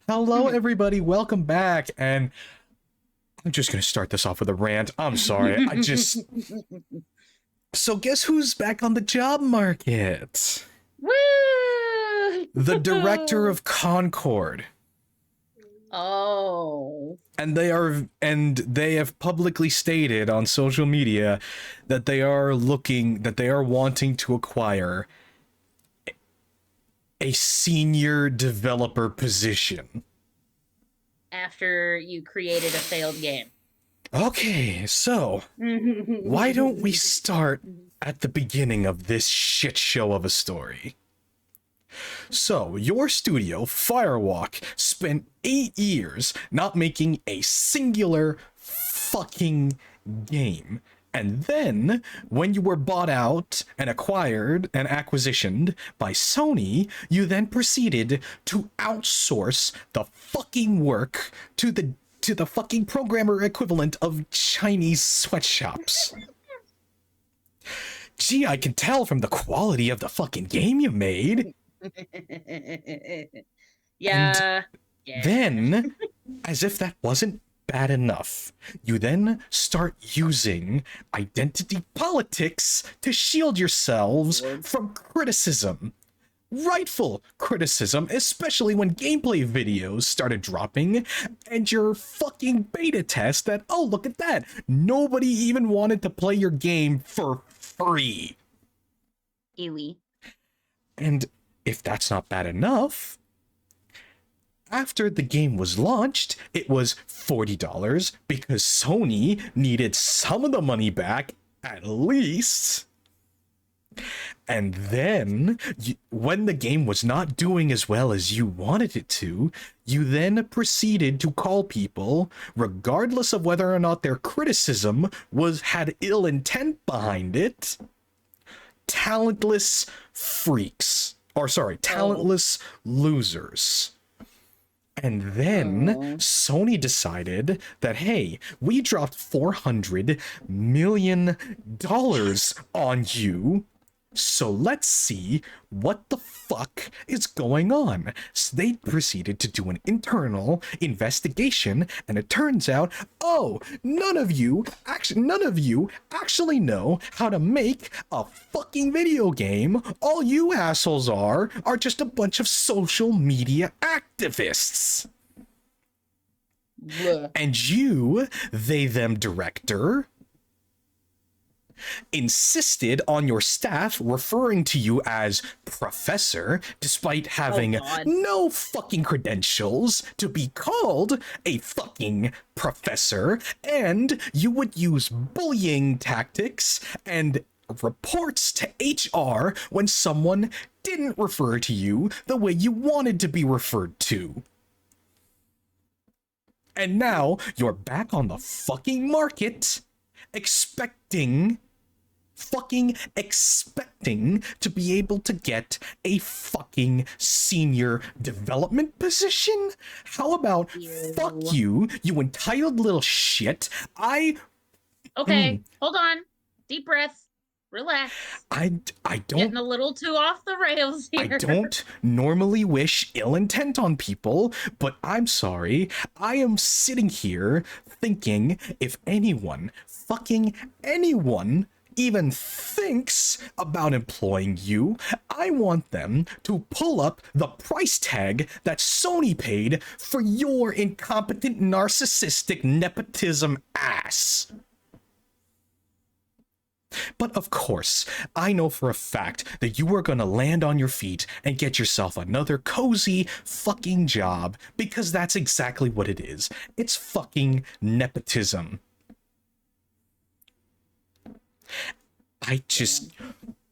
Hello, everybody. Welcome back. And I'm just going to start this off with a rant. I'm sorry. So, guess who's back on the job market? Woo! The director of Concord. Oh. And they have publicly stated on social media that they are wanting to acquire a senior developer position. After you created a failed game. Okay, so why don't we start at the beginning of this shit show of a story? So, your studio, Firewalk, spent 8 years not making a singular fucking game. And then, when you were bought out and acquired and acquisitioned by Sony, you then proceeded to outsource the fucking work to the fucking programmer equivalent of Chinese sweatshops. Gee, I can tell from the quality of the fucking game you made. Yeah. Then, as if that wasn't bad enough, you then start using identity politics to shield yourselves from criticism. Rightful criticism, especially when gameplay videos started dropping and your fucking beta test that, oh, look at that, nobody even wanted to play your game for free. Ewy. And if that's not bad enough, after the game was launched, it was $40 because Sony needed some of the money back, at least. And then, when the game was not doing as well as you wanted it to, you then proceeded to call people, regardless of whether or not their criticism had ill intent behind it, talentless freaks. Or sorry, talentless losers. And then Sony decided that, hey, we dropped $400 million on you, so let's see what the fuck is going on. So they proceeded to do an internal investigation, and it turns out, oh, none of you actually know how to make a fucking video game. All you assholes are just a bunch of social media activists. Blech. And you, they them director, insisted on your staff referring to you as professor despite having no fucking credentials to be called a fucking professor, and you would use bullying tactics and reports to HR when someone didn't refer to you the way you wanted to be referred to. And now you're back on the fucking market, expecting to be able to get a fucking senior development position? How about fuck you, you entitled little shit? Okay, hold on. Deep breath. Relax. I don't getting a little too off the rails here. I don't normally wish ill intent on people, but I'm sorry. I am sitting here thinking if fucking anyone even thinks about employing you, I want them to pull up the price tag that Sony paid for your incompetent narcissistic nepotism ass. But of course, I know for a fact that you are gonna land on your feet and get yourself another cozy fucking job, because that's exactly what it is. It's fucking nepotism. I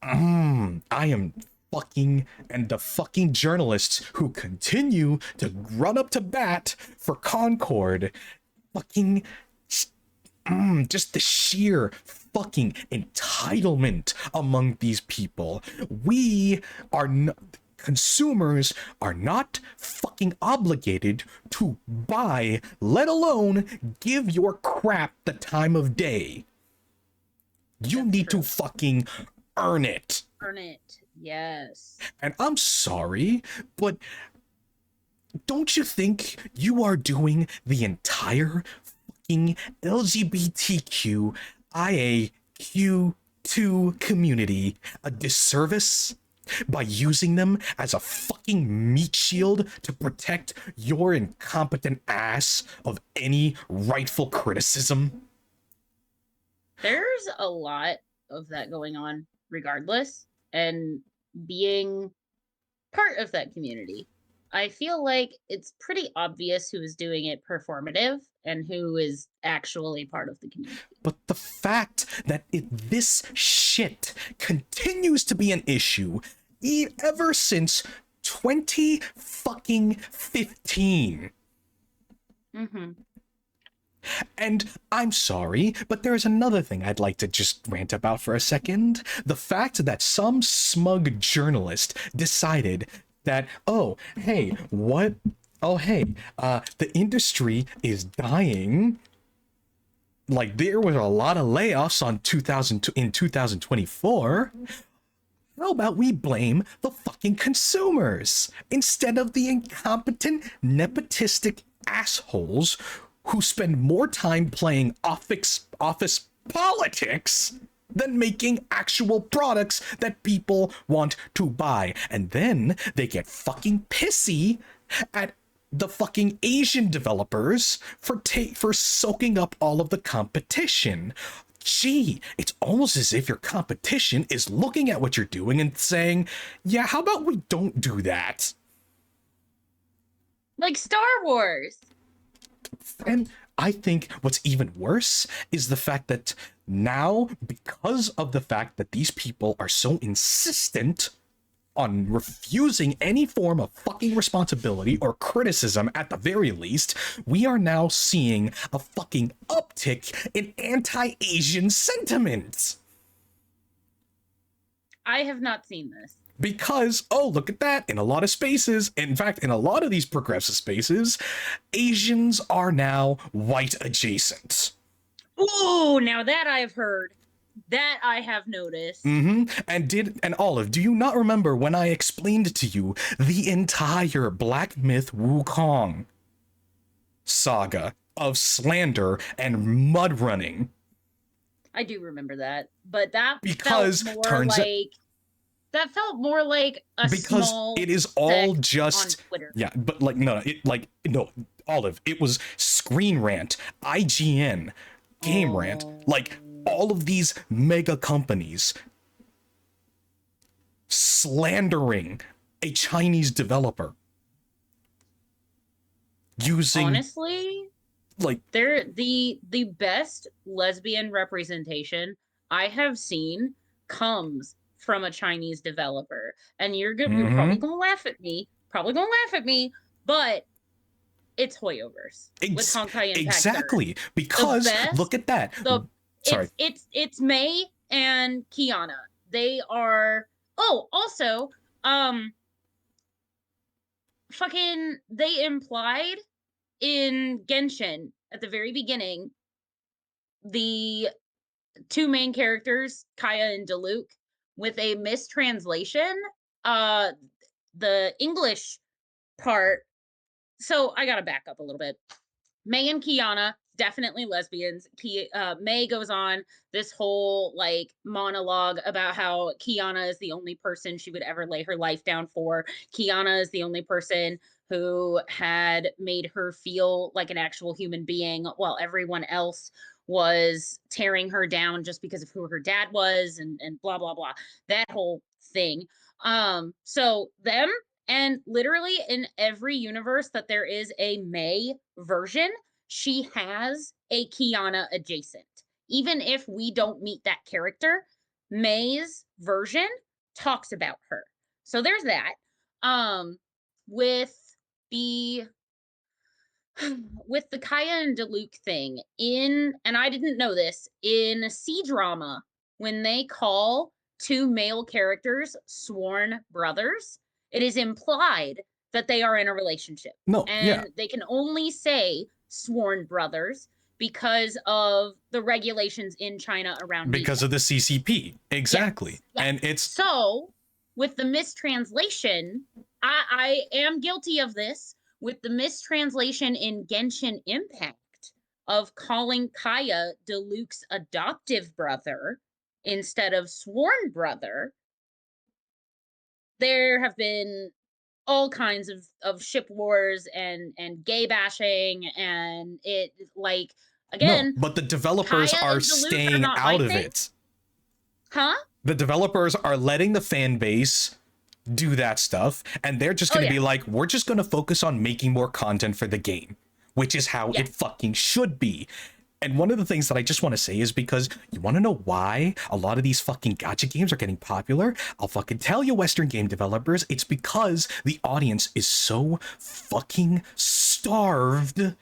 am fucking, and the fucking journalists who continue to run up to bat for Concord, fucking, just the sheer fucking entitlement among these people. Consumers are not fucking obligated to buy, let alone give your crap the time of day. You need to fucking earn it. Earn it, yes. And I'm sorry, but don't you think you are doing the entire fucking LGBTQIAQ2 community a disservice by using them as a fucking meat shield to protect your incompetent ass of any rightful criticism? There's a lot of that going on regardless, and being part of that community, I feel like it's pretty obvious who is doing it performative and who is actually part of the community. But the fact that this shit continues to be an issue ever since 2015. Mm-hmm. And I'm sorry, but there's another thing I'd like to just rant about for a second. The fact that some smug journalist decided that, oh, hey, what? Oh, hey, the industry is dying. Like, there was a lot of layoffs in 2024. How about we blame the fucking consumers instead of the incompetent, nepotistic assholes who spend more time playing office politics than making actual products that people want to buy? And then they get fucking pissy at the fucking Asian developers for soaking up all of the competition. Gee, it's almost as if your competition is looking at what you're doing and saying, yeah, how about we don't do that? Like Star Wars. And I think what's even worse is the fact that now, because of the fact that these people are so insistent on refusing any form of fucking responsibility or criticism at the very least, we are now seeing a fucking uptick in anti-Asian sentiment. I have not seen this. Because, oh, look at that, in a lot of spaces, in fact, in a lot of these progressive spaces, Asians are now white adjacent. Ooh, now that I've heard. That I have noticed. And Olive, do you not remember when I explained to you the entire Black Myth Wukong saga of slander and mud running? I do remember that, but that Because felt more turns like it, that felt more like a because small it is all sect just on Twitter. yeah, but like no, Olive, it was Screen Rant, IGN, Game Rant, like all of these mega companies slandering a Chinese developer using, honestly, like, they're the best lesbian representation I have seen comes from a Chinese developer. And you're probably gonna laugh at me, but it's Hoyoverse with Honkai Impact. Exactly, because look at that. Sorry. It's Mei and Kiana. They are also fucking they implied in Genshin at the very beginning the two main characters, Kaya and Diluc, with a mistranslation. The English part. So I gotta back up a little bit. Mei and Kiana, definitely lesbians. Mei goes on this whole like monologue about how Kiana is the only person she would ever lay her life down for. Kiana is the only person who had made her feel like an actual human being, while everyone else was tearing her down just because of who her dad was, and blah blah blah. That whole thing. So them, and literally in every universe that there is a Mei version, she has a Kiana adjacent. Even if we don't meet that character, Mei's version talks about her. So there's that. With the Kaya and Diluc thing and I didn't know this, in C drama, when they call two male characters sworn brothers, it is implied that they are in a relationship. No, and yeah, they can only say sworn brothers because of the regulations in China around because media. of the CCP, exactly. Yes, yes. And it's so with the mistranslation, I am guilty of this. with the mistranslation in Genshin Impact of calling Kaya Diluc's adoptive brother instead of sworn brother, there have been all kinds of ship wars and gay bashing, and it, like, No, again, but the developers Kaya are and Diluc are staying not my out of thing. it. Huh? The developers are letting the fan base do that stuff, and they're just going to be like, we're just going to focus on making more content for the game, which is how it fucking should be. And one of the things that I just want to say is, because you want to know why a lot of these fucking gacha games are getting popular, I'll fucking tell you, Western game developers, it's because the audience is so fucking starved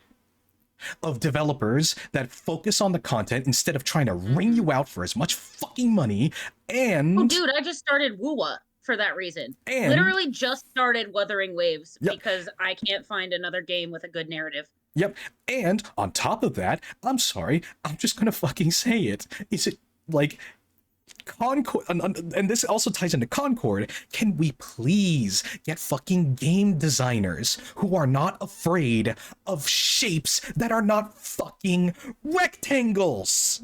of developers that focus on the content instead of trying to wring you out for as much fucking money. And oh, dude, I just started Woowa for that reason. And literally just started Wuthering Waves Yep. because I can't find another game with a good narrative. Yep. And on top of that, I'm sorry, I'm just gonna fucking say it. Is it like Concord? And this also ties into Concord. Can we please get fucking game designers who are not afraid of shapes that are not fucking rectangles?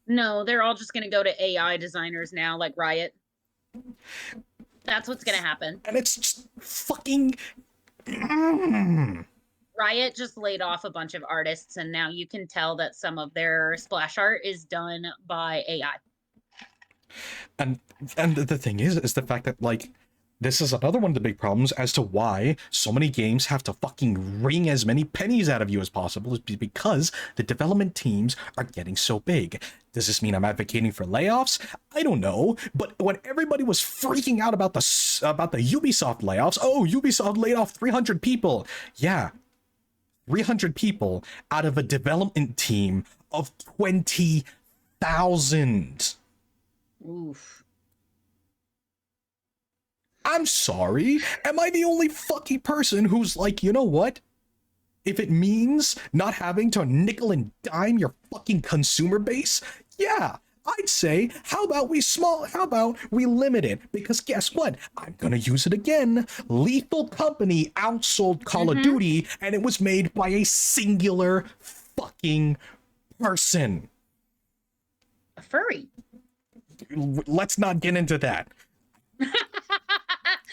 No, they're all just gonna go to AI designers now, like Riot. That's what's gonna happen. And it's just fucking. Riot just laid off a bunch of artists, and now you can tell that some of their splash art is done by AI. And the thing is the fact that, like, this is another one of the big problems as to why so many games have to fucking wring as many pennies out of you as possible, is because the development teams are getting so big. Does this mean I'm advocating for layoffs? I don't know, but when everybody was freaking out about the Ubisoft layoffs, oh, Ubisoft laid off 300 people. Yeah, 300 people out of a development team of 20,000. Oof. I'm sorry. Am I the only fucking person who's like, you know what? If it means not having to nickel and dime your fucking consumer base, yeah, I'd say, how about we limit it? Because guess what? I'm gonna use it again. Lethal Company outsold Call of Duty, and it was made by a singular fucking person. A furry. Let's not get into that.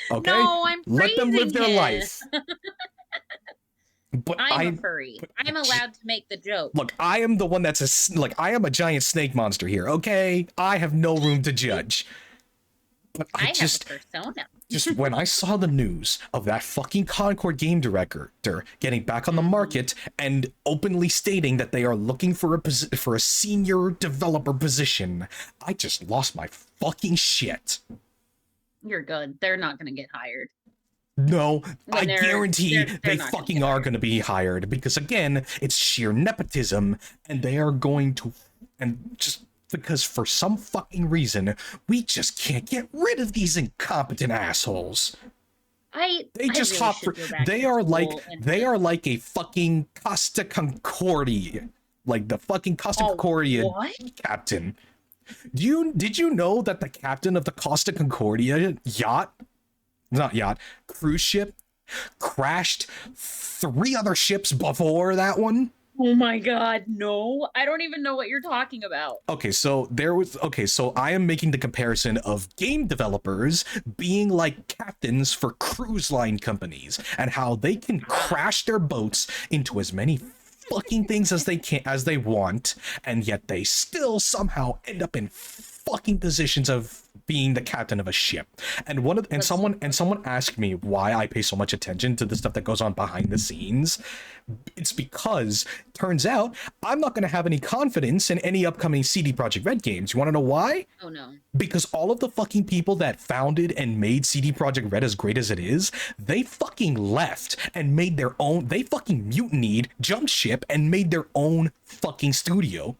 Okay? No, I'm Let them live their praising life. But I'm a furry. I'm allowed to make the joke. Look, I am the one that's I am a giant snake monster here, okay? I have no room to judge. But I just have a persona. Just when I saw the news of that fucking Concord game director getting back on the market and openly stating that they are looking for a senior developer position, I just lost my fucking shit. You're good. They're not going to get hired. No, I guarantee they fucking are going to be hired, because again, it's sheer nepotism, and they are going to, and just because for some fucking reason, we just can't get rid of these incompetent assholes. They just hop through. They are like a fucking Costa Concordia, like the fucking Costa Concordia captain. Did you know that the captain of the Costa Concordia cruise ship crashed 3 other ships before that one? Oh my god, no. I don't even know what you're talking about. Okay, so I am making the comparison of game developers being like captains for cruise line companies, and how they can crash their boats into as many fucking things as they want, and yet they still somehow end up in fucking positions of being the captain of a ship. And someone asked me why I pay so much attention to the stuff that goes on behind the scenes. It's because turns out I'm not going to have any confidence in any upcoming CD Projekt Red games. You want to know why? Oh no. Because all of the fucking people that founded and made CD Projekt Red as great as it is, they fucking left and made their own. They fucking mutinied, jumped ship, and made their own fucking studio.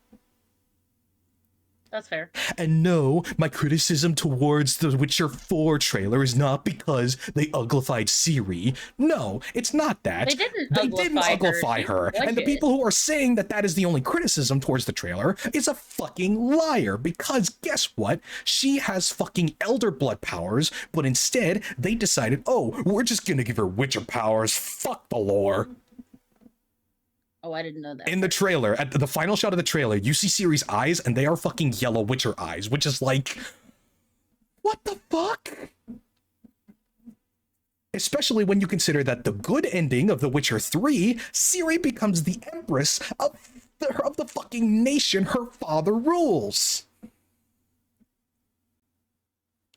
That's fair. And no, my criticism towards the Witcher 4 trailer is not because they uglified Ciri. No, it's not that. They didn't uglify her. She's And the gorgeous. people who are saying that that is the only criticism towards the trailer is a fucking liar. Because guess what? She has fucking elder blood powers, but instead they decided, oh, we're just gonna give her Witcher powers. Fuck the lore. Oh, I didn't know that. In the trailer, at the final shot of the trailer, you see Ciri's eyes, and they are fucking yellow Witcher eyes, which is like, what the fuck? Especially when you consider that the good ending of The Witcher 3, Ciri becomes the empress of the fucking nation her father rules.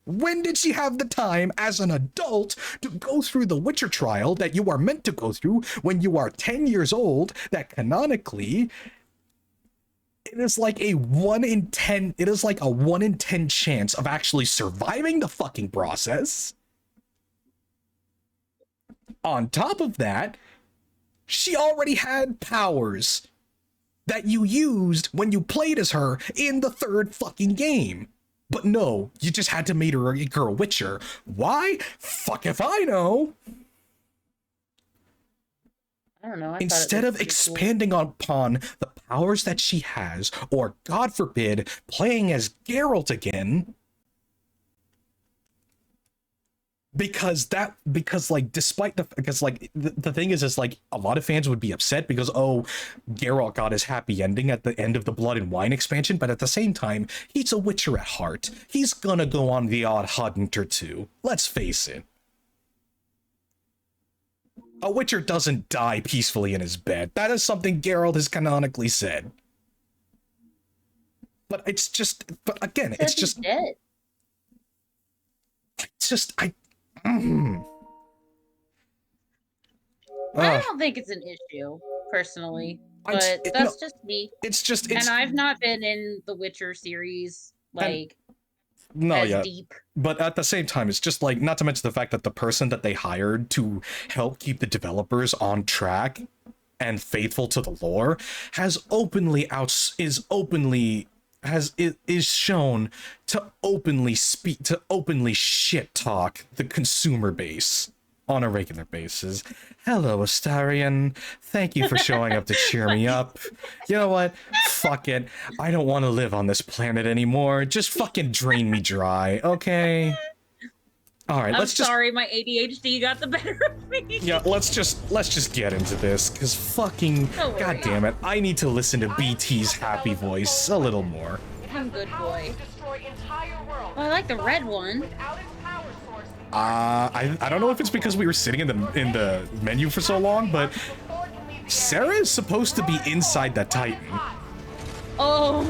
When did she have the time as an adult to go through the Witcher trial that you are meant to go through when you are 10 years old, that canonically it is like a 1 in 10, it is like a 1 in 10 chance of actually surviving the fucking process. On top of that, she already had powers that you used when you played as her in the third fucking game. But no, you just had to make her a Witcher. Why? Fuck if I know. I don't know. Instead of expanding upon the powers that she has, or God forbid, playing as Geralt again, because the thing is like a lot of fans would be upset because, oh, Geralt got his happy ending at the end of the Blood and Wine expansion, but at the same time, he's a Witcher at heart. He's gonna go on the odd hunt or two. Let's face it. A Witcher doesn't die peacefully in his bed. That is something Geralt has canonically said. But it's just, but again, it's just dead. It's just, I don't think it's an issue, personally. But that's just me. And I've not been in the Witcher series, like, deep. But at the same time, it's just like, not to mention the fact that the person that they hired to help keep the developers on track and faithful to the lore is shown to openly shit talk the consumer base on a regular basis. Hello, Astarion. Thank you for showing up to cheer me up. You know what? Fuck it. I don't want to live on this planet anymore. Just fucking drain me dry, okay? All right, sorry, my ADHD got the better of me. Yeah, let's just get into this, because fucking, god damn it, I need to listen to BT's happy voice a little more. I'm good boy. Oh, I like the red one. I don't know if it's because we were sitting in the menu for so long, but Sarah is supposed to be inside the Titan. Oh.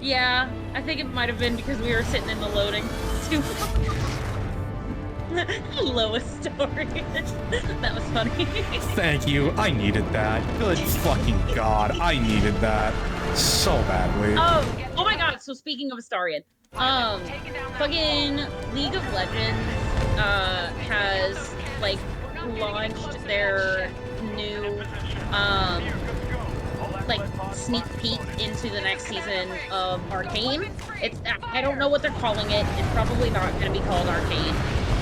Yeah, I think it might have been because we were sitting in the loading too long. Lowest story. That was funny. Thank you. I needed that. Good fucking god. I needed that so badly. Oh my god. So speaking of Astarion, fucking League of Legends has like launched their new like sneak peek into the next season of Arcane. I don't know what they're calling it. It's probably not going to be called Arcane,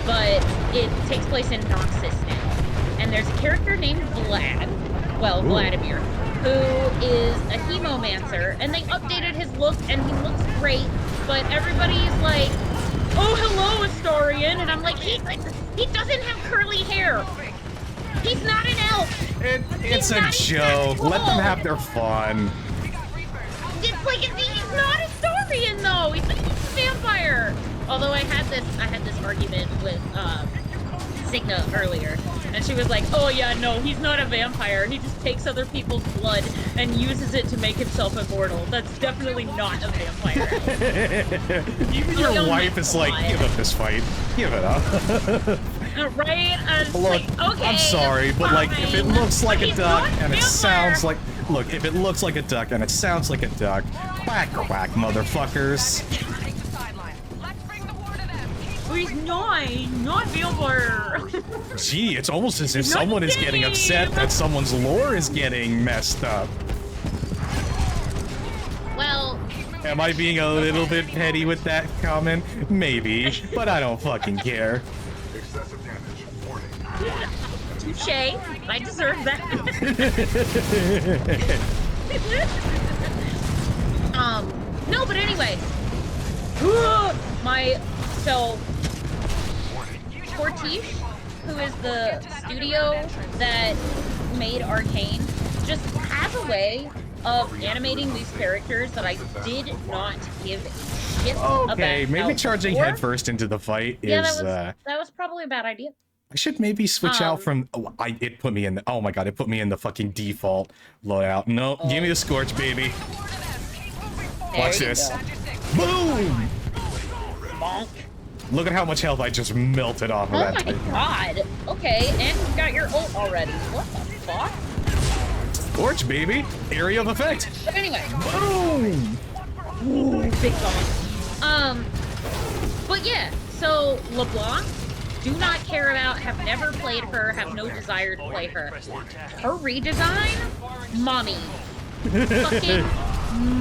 but it takes place in Noxus now. And there's a character named Vladimir, who is a hemomancer, and they updated his look and he looks great, but everybody's like, oh, hello, Astarion, and I'm like, he doesn't have curly hair. He's not an elf. It's a joke. Let them have their fun. It's like he's not Astarion though. He's a vampire. Although I had this argument with Signa earlier, and she was like, "Oh yeah, no, he's not a vampire. He just takes other people's blood and uses it to make himself immortal. That's definitely not a vampire." Even your wife is like, "Give up this fight. Give it up." Right? Look, like, okay, I'm sorry, but like, if it looks like a duck and it sounds like, look, if it looks like a duck and it sounds like a duck, quack quack, motherfuckers. Oh, he's not vampire. Gee, it's almost as if someone is getting upset that someone's lore is getting messed up. Am I being a little bit petty with that comment? Maybe, but I don't fucking care. Excessive damage. Warning. Touche. I deserve that. No, but anyway. So Fortiche, who is the studio that made Arcane, just has a way of animating these characters that I did not give a shit about. Okay, maybe charging before. headfirst into the fight is. Yeah, that was probably a bad idea. I should maybe switch out from. Oh, it put me in the. Oh my god! It put me in the fucking default loadout. No, give me the Scorch, baby. Watch this. Go. Boom! Bonk. Look at how much health I just melted off of that. Oh my god. Okay, and you got your ult already. What the fuck? Scorch, baby. Area of effect. But anyway. Boom! Ooh, big bonk. But yeah, so LeBlanc, do not care about, have never played her, have no desire to play her. Her redesign, mommy. Fucking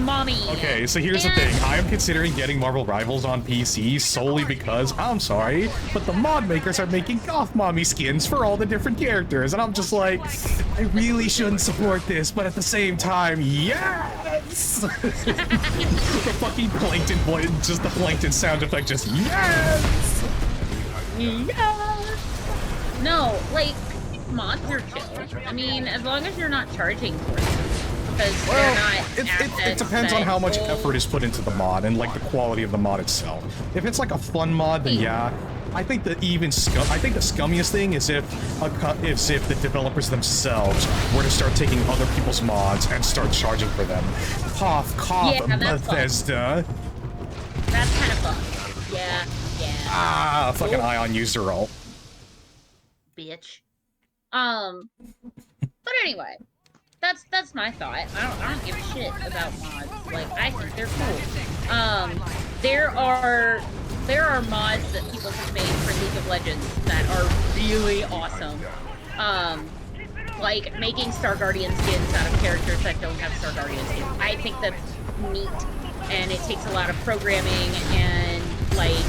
mommy. Okay, so here's the thing. I am considering getting Marvel Rivals on PC solely because, I'm sorry, but the mod makers are making goth mommy skins for all the different characters. And I'm just like, I really shouldn't support this, but at the same time, yes! The fucking plankton voice, just the plankton sound effect, just yes! Yes! No, like, mods are chill. I mean, as long as you're not charging for it. Because they're not it depends on how much effort is put into the mod and like the quality of the mod itself. If it's like a fun mod, then yeah. I think the scummiest thing is if the developers themselves were to start taking other people's mods and start charging for them. Cough, cough, Yeah, that's Bethesda. That's kind of fun. Yeah. Ah, fucking Ion user ult. Bitch. But anyway. That's my thought. I don't give a shit about mods. Like, I think they're cool. There are mods that people have made for League of Legends that are really awesome. Like making Star Guardian skins out of characters that don't have Star Guardian skins. I think that's neat, and it takes a lot of programming and like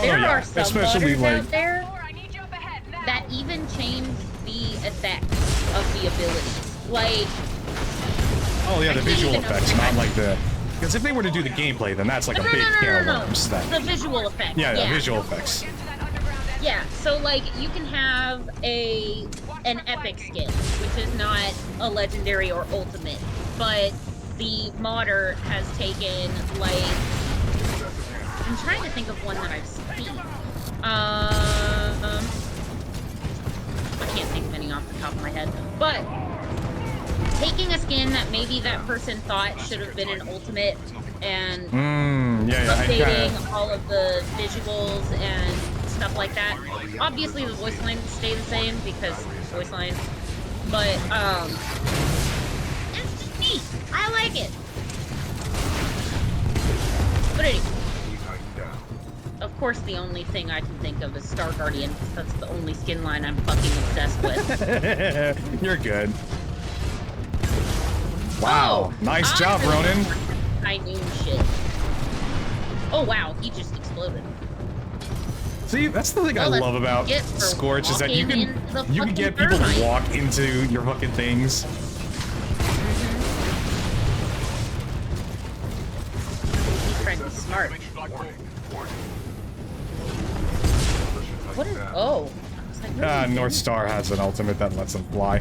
there are some modders out there that even change the effects of the abilities. Like, oh yeah, the visual effects, not like the. Because if they were to do the gameplay, then that's like a big can of worms. The visual effects. Yeah, visual effects. Yeah, so like you can have an epic skin, which is not a legendary or ultimate, but the modder has taken like. I'm trying to think of one that I've seen. I can't think of any off the top of my head, but. Taking a skin that maybe that person thought should have been an ultimate and updating all of the visuals and stuff like that. Obviously, the voice lines stay the same because voice lines, but it's just neat. I like it. But anyway, of course, the only thing I can think of is Star Guardian because that's the only skin line I'm fucking obsessed with. You're good. Wow, nice job, Ronan. I knew shit. Oh wow, he just exploded. See, that's the thing I love about Scorch is that you can get people to walk into your fucking things. He's trying to be smart. What is? Oh. North Star has an ultimate that lets them fly.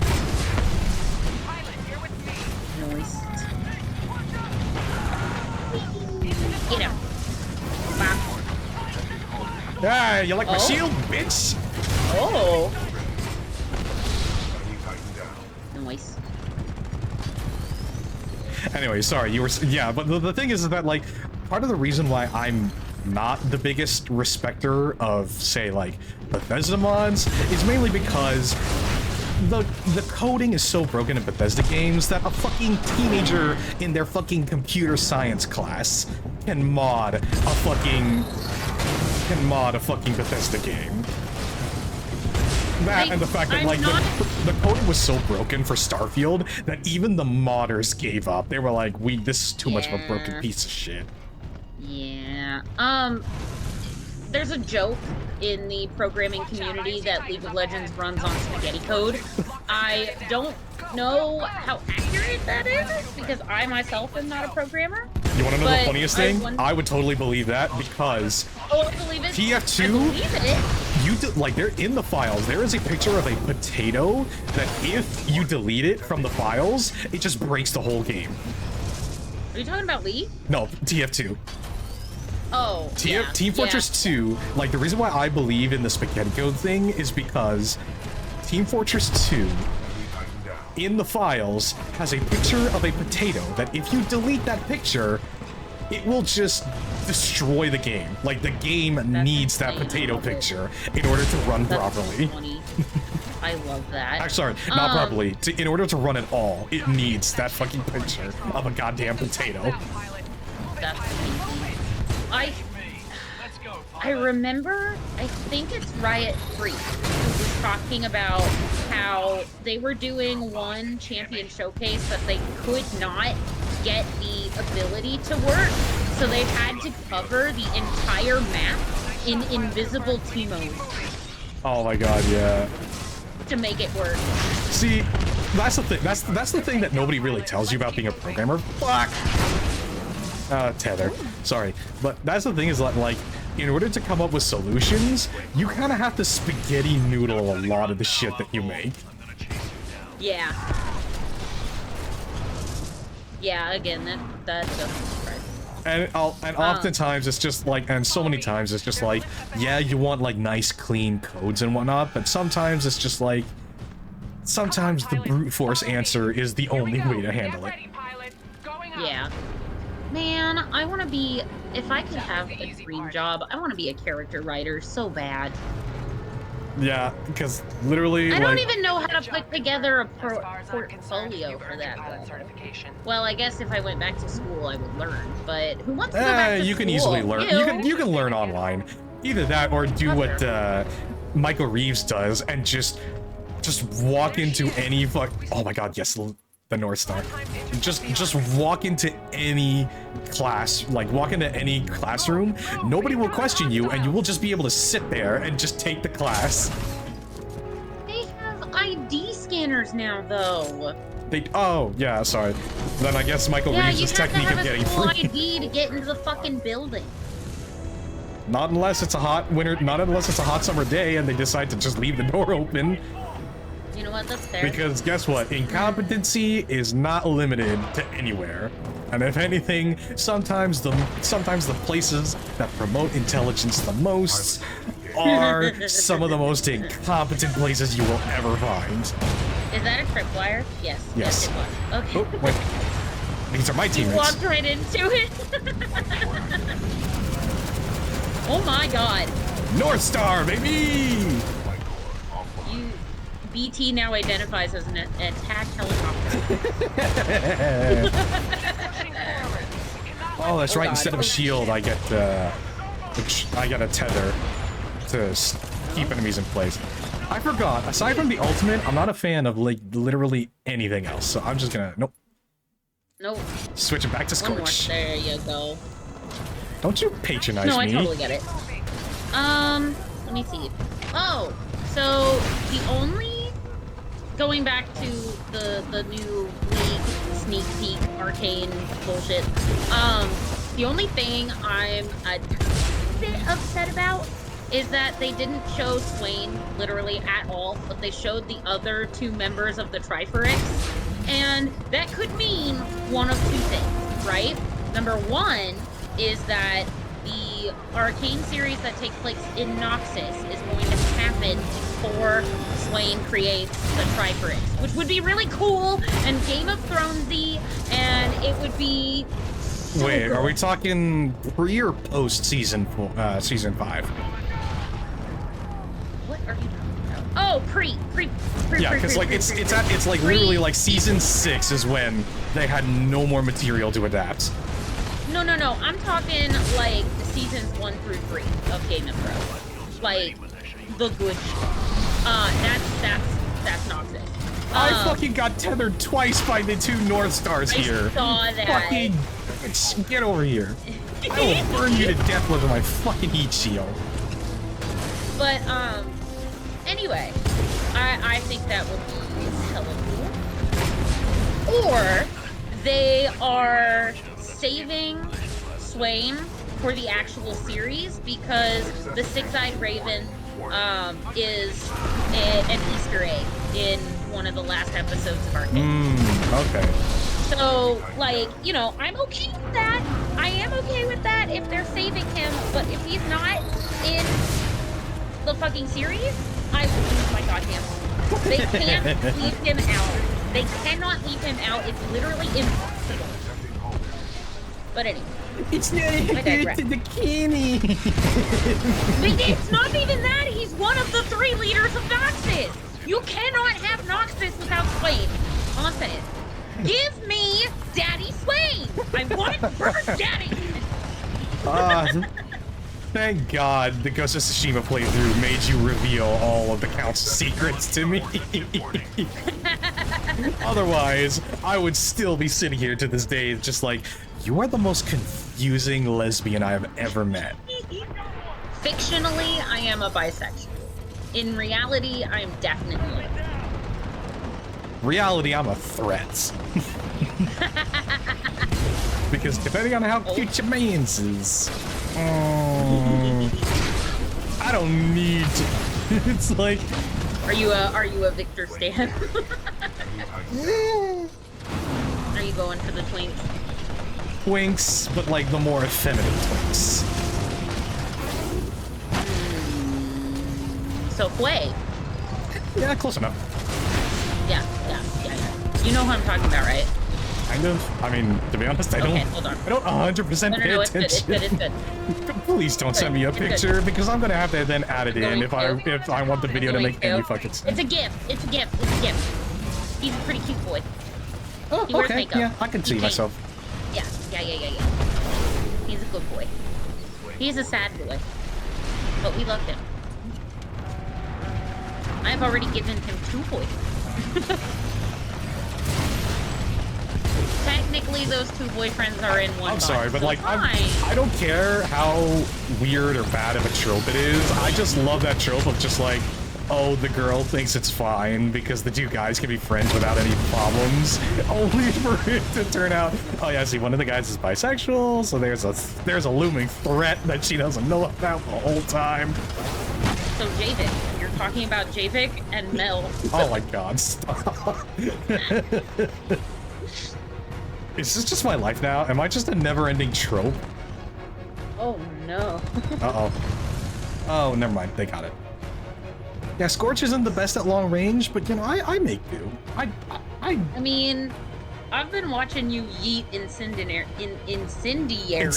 Get him. Ah, you like my shield, bitch? Oh. Nice. Anyway, sorry, you were... Yeah, but the thing is that, like, part of the reason why I'm not the biggest respecter of, say, like, Bethesda mods is mainly because the coding is so broken in Bethesda games that a fucking teenager in their fucking computer science class can mod a fucking Bethesda game. That and the fact that like the code was so broken for Starfield that even the modders gave up. They were like, this is too much of a broken piece of shit. Yeah. There's a joke in the programming community that League of Legends runs on spaghetti code. I don't know how accurate that is because I myself am not a programmer. You want to know the funniest thing? I would totally believe that because I believe it. TF2, I believe it. like they're in the files. There is a picture of a potato that if you delete it from the files, it just breaks the whole game. Are you talking about League? No, TF2. Oh, Team Fortress 2, like the reason why I believe in the spaghetti code thing is because Team Fortress 2 in the files has a picture of a potato that if you delete that picture, it will just destroy the game. Like the game needs that potato picture in order to run properly. I love that. I'm sorry, not properly. In order to run at all, it needs that fucking picture of a goddamn potato. That's amazing. I remember, I think it's Riot Freak who was talking about how they were doing one champion showcase that they could not get the ability to work, so they had to cover the entire map in invisible T-mode. Oh my god, yeah. To make it work. See, that's the thing. That's the thing that nobody really tells you about being a programmer. Fuck. Tether. Sorry, but that's the thing is that like, in order to come up with solutions, you kind of have to spaghetti noodle a lot of the shit that you make. Yeah. Yeah. Again, that doesn't right. And oftentimes it's just like, and so many times it's just like, yeah, you want like nice clean codes and whatnot, but sometimes it's just like, sometimes the brute force answer is the only way to handle it. Yeah. Man, I want to be, if I could have a dream job, I want to be a character writer so bad. Yeah, because literally, I don't even know how to put together a portfolio for that. Well, I guess if I went back to school, I would learn. But who wants to go back to school? You can easily learn. You can learn online. Either that, or do what Michael Reeves does, and just walk into any Oh my God, yes, the North Star. Just walk into any class, like walk into any classroom. Nobody will question you, and you will just be able to sit there and just take the class. They have ID scanners now, though. Oh yeah, sorry. Then I guess Michael Reeves' technique of getting free. ID to get into the fucking building. Not unless it's a hot winter. Not unless it's a hot summer day, and they decide to just leave the door open. You know what? That's fair. Because guess what? Incompetency is not limited to anywhere. And if anything, sometimes the places that promote intelligence the most are some of the most incompetent places you will ever find. Is that a tripwire? Yes. Yes. It was. Okay. Oh, wait. These are my teammates. Walked right into it. Oh my God. North Star, baby! BT now identifies as an attack helicopter. Oh, that's right. Instead of a shield, I get a tether to keep enemies in place. I forgot. Aside from the ultimate, I'm not a fan of like literally anything else. So I'm just gonna nope. Switch it back to Scorch. There you go. Don't you patronize me? No, I totally get it. Let me see. Oh, so the only going back to the new League sneak peek arcane bullshit. The only thing I'm a bit upset about is that they didn't show Swain literally at all, but they showed the other two members of the Triferix, and that could mean one of two things, right? Number one is that the arcane series that takes place in Noxus is going to happen before Swain creates the Triferix, which would be really cool and Game of Thronesy, and it would be so Wait, good. Are we talking pre or post season 5? What are you talking about? Oh, pre. Yeah, because like it's like literally like season 6 is when they had no more material to adapt. No. I'm talking like seasons 1 through 3 of Game of Thrones, like the good shit. That's Noxus. I fucking got tethered twice by the two North Stars here. I saw that. Fucking get over here. I will burn you to death with my fucking heat shield. But anyway, I think that would be hella cool. Or they are saving Swain for the actual series because the Six-Eyed Raven is an Easter egg in one of the last episodes of our game. Okay. So, like, you know, I'm okay with that. I am okay with that if they're saving him, but if he's not in the fucking series, I will lose my goddamn mind. They can't leave him out. They cannot leave him out. It's literally impossible. But anyway. It's not a hit to the canny. It's not even that. He's one of the 3 leaders of Noxus. You cannot have Noxus without Swain. Confident. Give me Daddy Swain. I want Bird Daddy. Thank God the Ghost of Tsushima playthrough made you reveal all of the council secrets to me. Otherwise, I would still be sitting here to this day just like, you are the most confusing lesbian I have ever met. Fictionally, I am a bisexual. In reality, I am definitely. Reality, I'm a threat. Because depending on how cute your man's is, I don't need to. It's like, are you a Victor stan? Are you going for the twinks? Twinks, but like the more effeminate twinks. So Quay. Yeah, close enough. Yeah. You know who I'm talking about, right? Kind of. I mean, to be honest, I don't 100% pay attention. It's good. Please don't send me a picture because I'm gonna have to then add it in if I want the video to make any fucking sense. It's a gift. He's a pretty cute boy. Oh, He wears okay. makeup. Yeah, I can see myself. Yeah. He's a good boy. He's a sad boy, but we love him. I've already given him 2 boys. Technically, those 2 boyfriends are in one. I'm sorry, but so like, I don't care how weird or bad of a trope it is. I just love that trope of just like, oh, the girl thinks it's fine because the 2 guys can be friends without any problems, only for it to turn out, oh yeah, see, one of the guys is bisexual, so there's a looming threat that she doesn't know about the whole time. So Javik, you're talking about Javik and Mel. Oh my God, stop. Is this just my life now? Am I just a never-ending trope? Oh no. Uh-oh. Oh, never mind. They got it. Yeah, Scorch isn't the best at long range, but you know, I make do. I mean, I've been watching you yeet incendiary. Incendiary.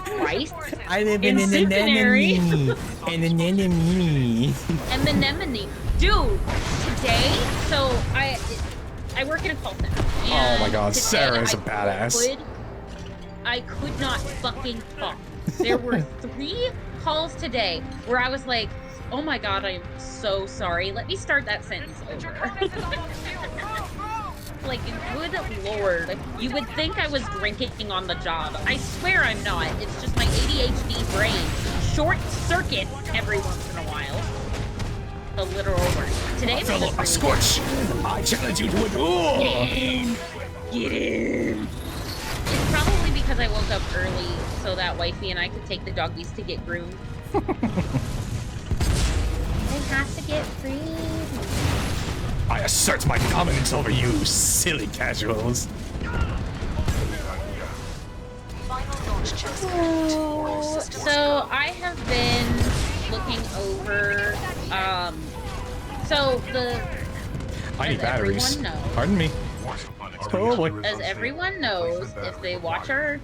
Christ. I live in an Incendiary. anemone. An anemone. And the Nemone. Dude, today, so I work in a call center. Oh my God, today Sarah is a badass. I could not fucking talk. There were 3 calls today where I was like, oh my God, I am so sorry. Let me start that sentence over. Like, good Lord. You would think I was drinking on the job. I swear I'm not. It's just my ADHD brain. Short circuit every once in a while. The literal word. Today was Fellow, really Scorch! I challenge you to a duel! Get in! It's probably because I woke up early so that wifey and I could take the doggies to get groomed. They have to get free. I assert my dominance over you, silly casuals. So I have been looking over, so I need batteries. Pardon me. Oh boy. As everyone knows, if they watch our,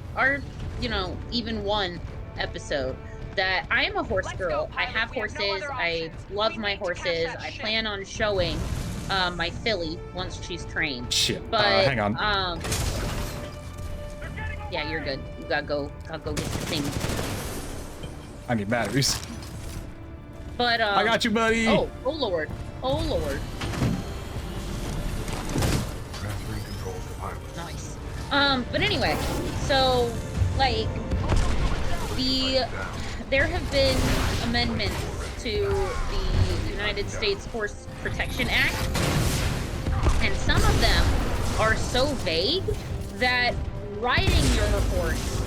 you know, even one episode, that I am a horse girl. I have horses. I love my horses. I plan on showing my filly once she's trained. Shit. But hang on. yeah, you're good. You gotta go get the thing. I need batteries. But I got you, buddy. Oh Lord. Oh lord. Transferring control to pilot. Nice. But anyway, so like there have been amendments to the United States Horse Protection Act, and some of them are so vague that riding your horse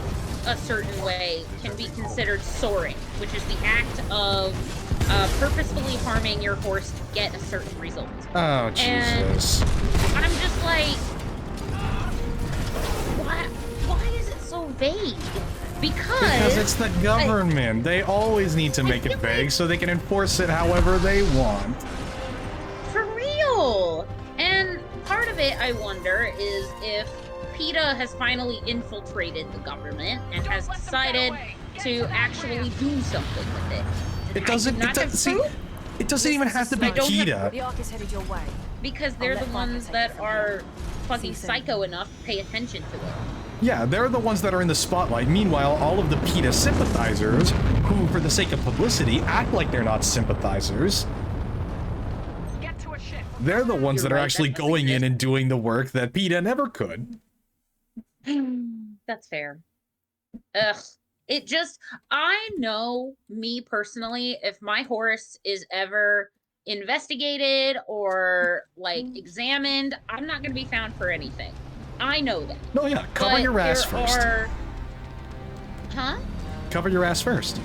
a certain way can be considered soaring, which is the act of purposefully harming your horse to get a certain result. Oh, Jesus. And I'm just like, why is it so vague? Because it's the government. They always need to make it vague so they can enforce it however they want. For real. And part of it, I wonder, is if PETA has finally infiltrated the government and has decided to actually do something with it. It doesn't even have to be PETA. The Ark is headed your way. Because they're the ones that are fucking psycho enough to pay attention to it. Yeah, they're the ones that are in the spotlight. Meanwhile, all of the PETA sympathizers, who, for the sake of publicity, act like they're not sympathizers, they're the ones that are actually going in and doing the work that PETA never could. That's fair. Ugh. I know, me personally, if my horse is ever investigated or, like, examined, I'm not going to be found for anything. I know that. No, yeah, cover your ass first. Huh? Cover your ass first.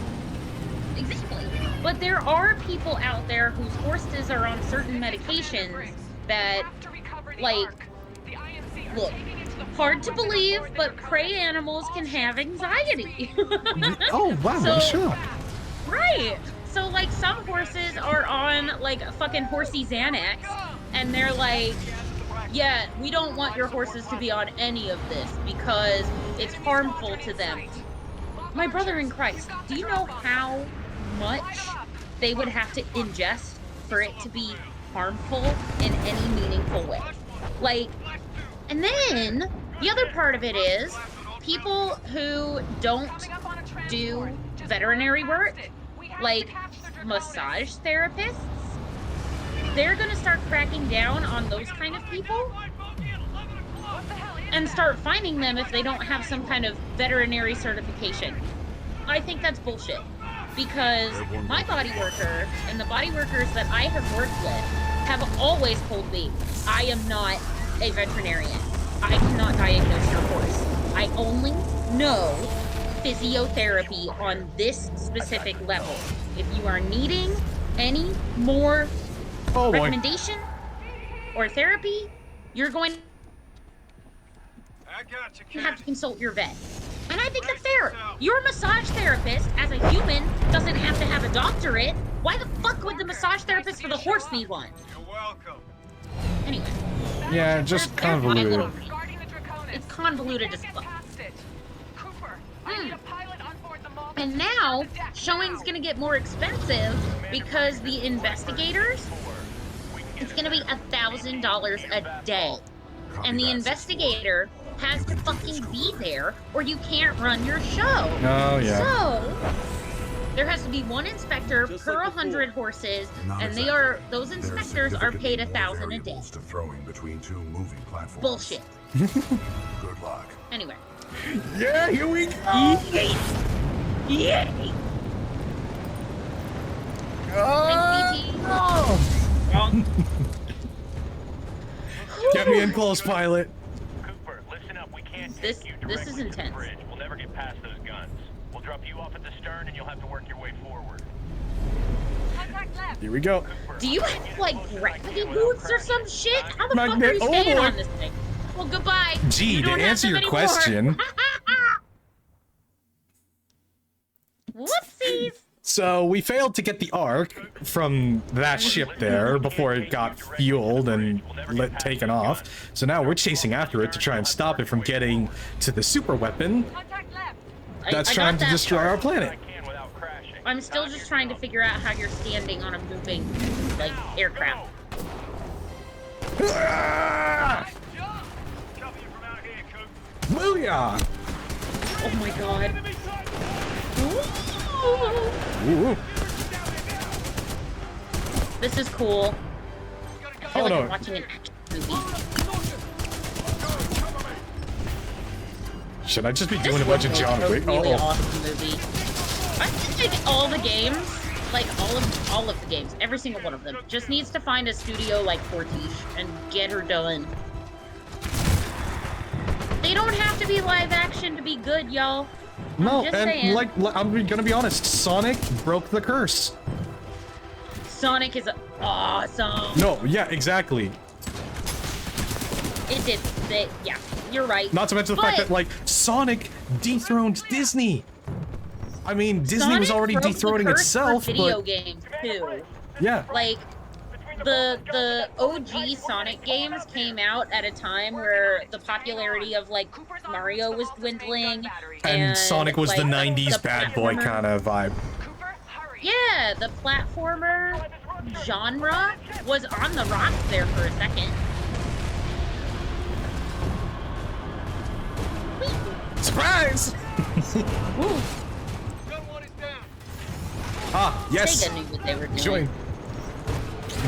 Exactly. But there are people out there whose horses are on certain medications that, like, look, hard to believe, but prey animals can have anxiety. Oh, wow, So- sure. Right. So, like, some horses are on, like, a fucking horsey Xanax, and they're like, yeah, we don't want your horses to be on any of this because it's harmful to them. My brother in Christ, do you know how much they would have to ingest for it to be harmful in any meaningful way? Like, and then the other part of it is people who don't do veterinary work, like massage therapists, they're gonna start cracking down on those kind of people and start fining them if they don't have some kind of veterinary certification. I think that's bullshit, because my body worker and the body workers that I have worked with have always told me I am not a veterinarian. I cannot diagnose your horse. I only know physiotherapy on this specific level. If you are needing any more recommendation or therapy, you're going to have to consult your vet. And I think that's fair. Your massage therapist, as a human, doesn't have to have a doctorate. Why the fuck would the massage therapist for the horse need one? You're welcome. Anyway. Yeah, just that's my little- convoluted. It's convoluted as fuck. And now, showing's gonna get more expensive because the investigators, it's gonna be $1,000 a day. And the investigator has to fucking be there or you can't run your show. Oh, yeah. So, there has to be one inspector per 100 horses, and those inspectors are paid $1,000 a day. To throwing between two moving platforms. Bullshit. Good luck. Anyway. Yeah, here we go! Yay! Oh! Get me in close, pilot. Cooper, listen up. We can't This- take you this directly is to the intense. bridge. We'll never get past those guns. We'll drop you off at the stern, and you'll have to work your way forward. Here we go. Do you have, like, gravity boots or some shit? How the fuck are Magnet- you oh, staying boy. on this thing? Well, goodbye. Gee, You to don't have answer them your anymore. question. Whoopsies. So we failed to get the Ark from that ship there before it got fueled and taken off. So now we're chasing after it to try and stop it from getting to the super weapon that's I trying got to that destroy part. our planet. I'm still just trying to figure out how you're standing on a moving, like, aircraft. Ah! Booyah! Oh my god. Ooh. This is cool. feel Oh, like no. I'm watching an action movie. Should I just be This doing a bunch of was John a Wick? really Uh-oh. awesome movie. I think all the games, like all of the games, every single one of them, just needs to find a studio like Fortiche and get her done. They don't have to be live action to be good, y'all. No, just and saying. like, I'm gonna be honest, Sonic broke the curse. Sonic is awesome. No, yeah, exactly. It did. Yeah, you're right. Not to mention the fact But that, like, Sonic dethroned Disney. I mean, Disney was Sonic already broke the dethroning curse itself, for video but games too. yeah. Like the OG Sonic games came out at a time where the popularity of like Mario was dwindling And Sonic was the like, 90s bad boy platformer- kind of vibe. Yeah, the platformer genre was on the rocks there for a second. Surprise! Ah, yes. Sega knew what they were doing. Join.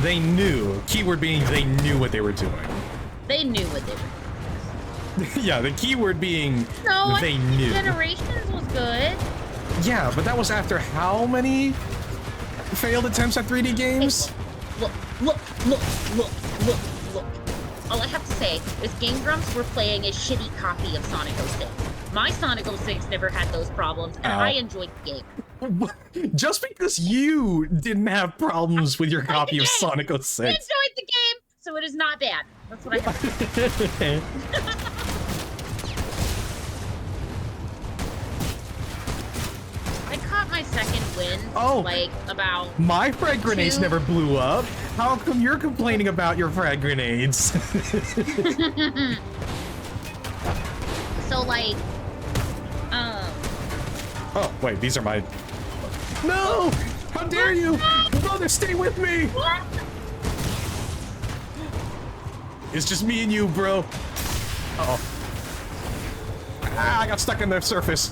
They knew. Keyword being they knew what they were doing. They knew what they were doing. Yeah, the keyword being No, they I think knew. Generations was good. Yeah, but that was after how many failed attempts at 3D games? Look. All I have to say is Game Grumps were playing a shitty copy of Sonic 06. My Sonic 06 never had those problems, and Ow. I enjoyed the game. Just because you didn't have problems with your I copy of enjoyed the Sonic I 06. enjoyed the game, so it is not bad. That's what I have to say. I caught my second wind, Oh. like, about... My frag grenades Two. never blew up. How come you're complaining about your frag grenades? So, like, Oh, wait, these are my... No! How dare you! Brother, stay with me! It's just me and you, bro. Uh-oh. Ah, I got stuck in the surface.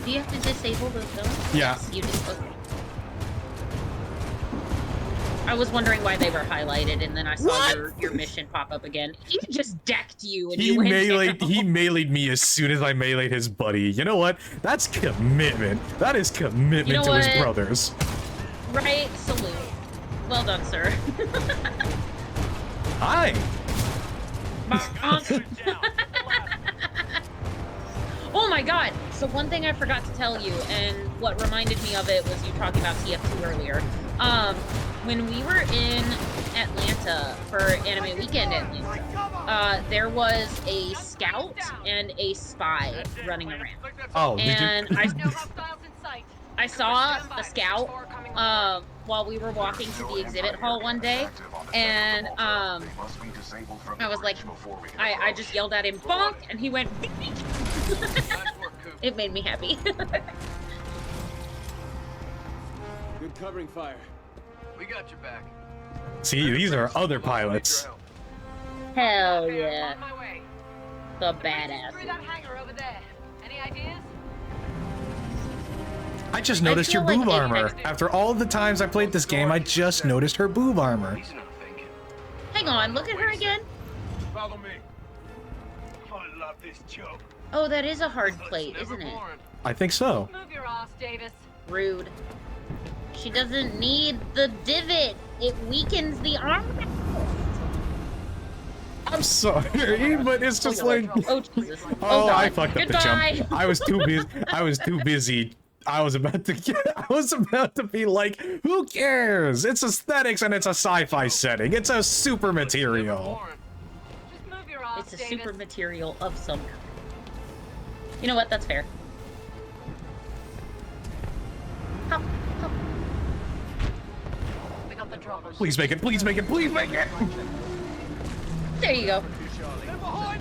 do you have to disable those zones? Yeah. Yes, you just... Okay. I was wondering why they were highlighted, and then I saw What? your mission pop up again. He just decked you, and He you went meleeed me as soon as I meleeed his buddy. You know what? That's commitment. That is commitment You know to his what? brothers. Right, salute. Well done, sir. Hi. Oh my god! So one thing I forgot to tell you, and what reminded me of it was you talking about TF2 earlier. When we were in Atlanta for Anime Weekend Atlanta, there was a scout and a spy running around. Oh, And did you? I saw a scout while we were walking to the exhibit hall one day, and I was like, I just yelled at him, bonk, and he went, it made me happy. Good covering fire. We got your back. See, these are other pilots. Hell yeah. On my way. The Through badass. that hangar over there. Any ideas? I just noticed your feel boob like armor. After all of the times I played this game, I just noticed her boob armor. He's not thinking. Hang on, look at her again. Follow me. I love this joke. Oh, that is a hard plate, isn't it? I think so. Move your ass, Davis. Rude. She doesn't need the divot. It weakens the armor. I'm sorry, but it's just like... Oh, Jesus. Oh, God. I fucked up Goodbye. the jump. I was too busy. I was too busy. I was about to be like, who cares? It's aesthetics and it's a sci-fi setting. It's a super material. Just move your ass, It's a Davis. super material of some kind. You know what? That's fair. Hop, hop. We got the drop. Please make it. Please make it. Please make it. There you go.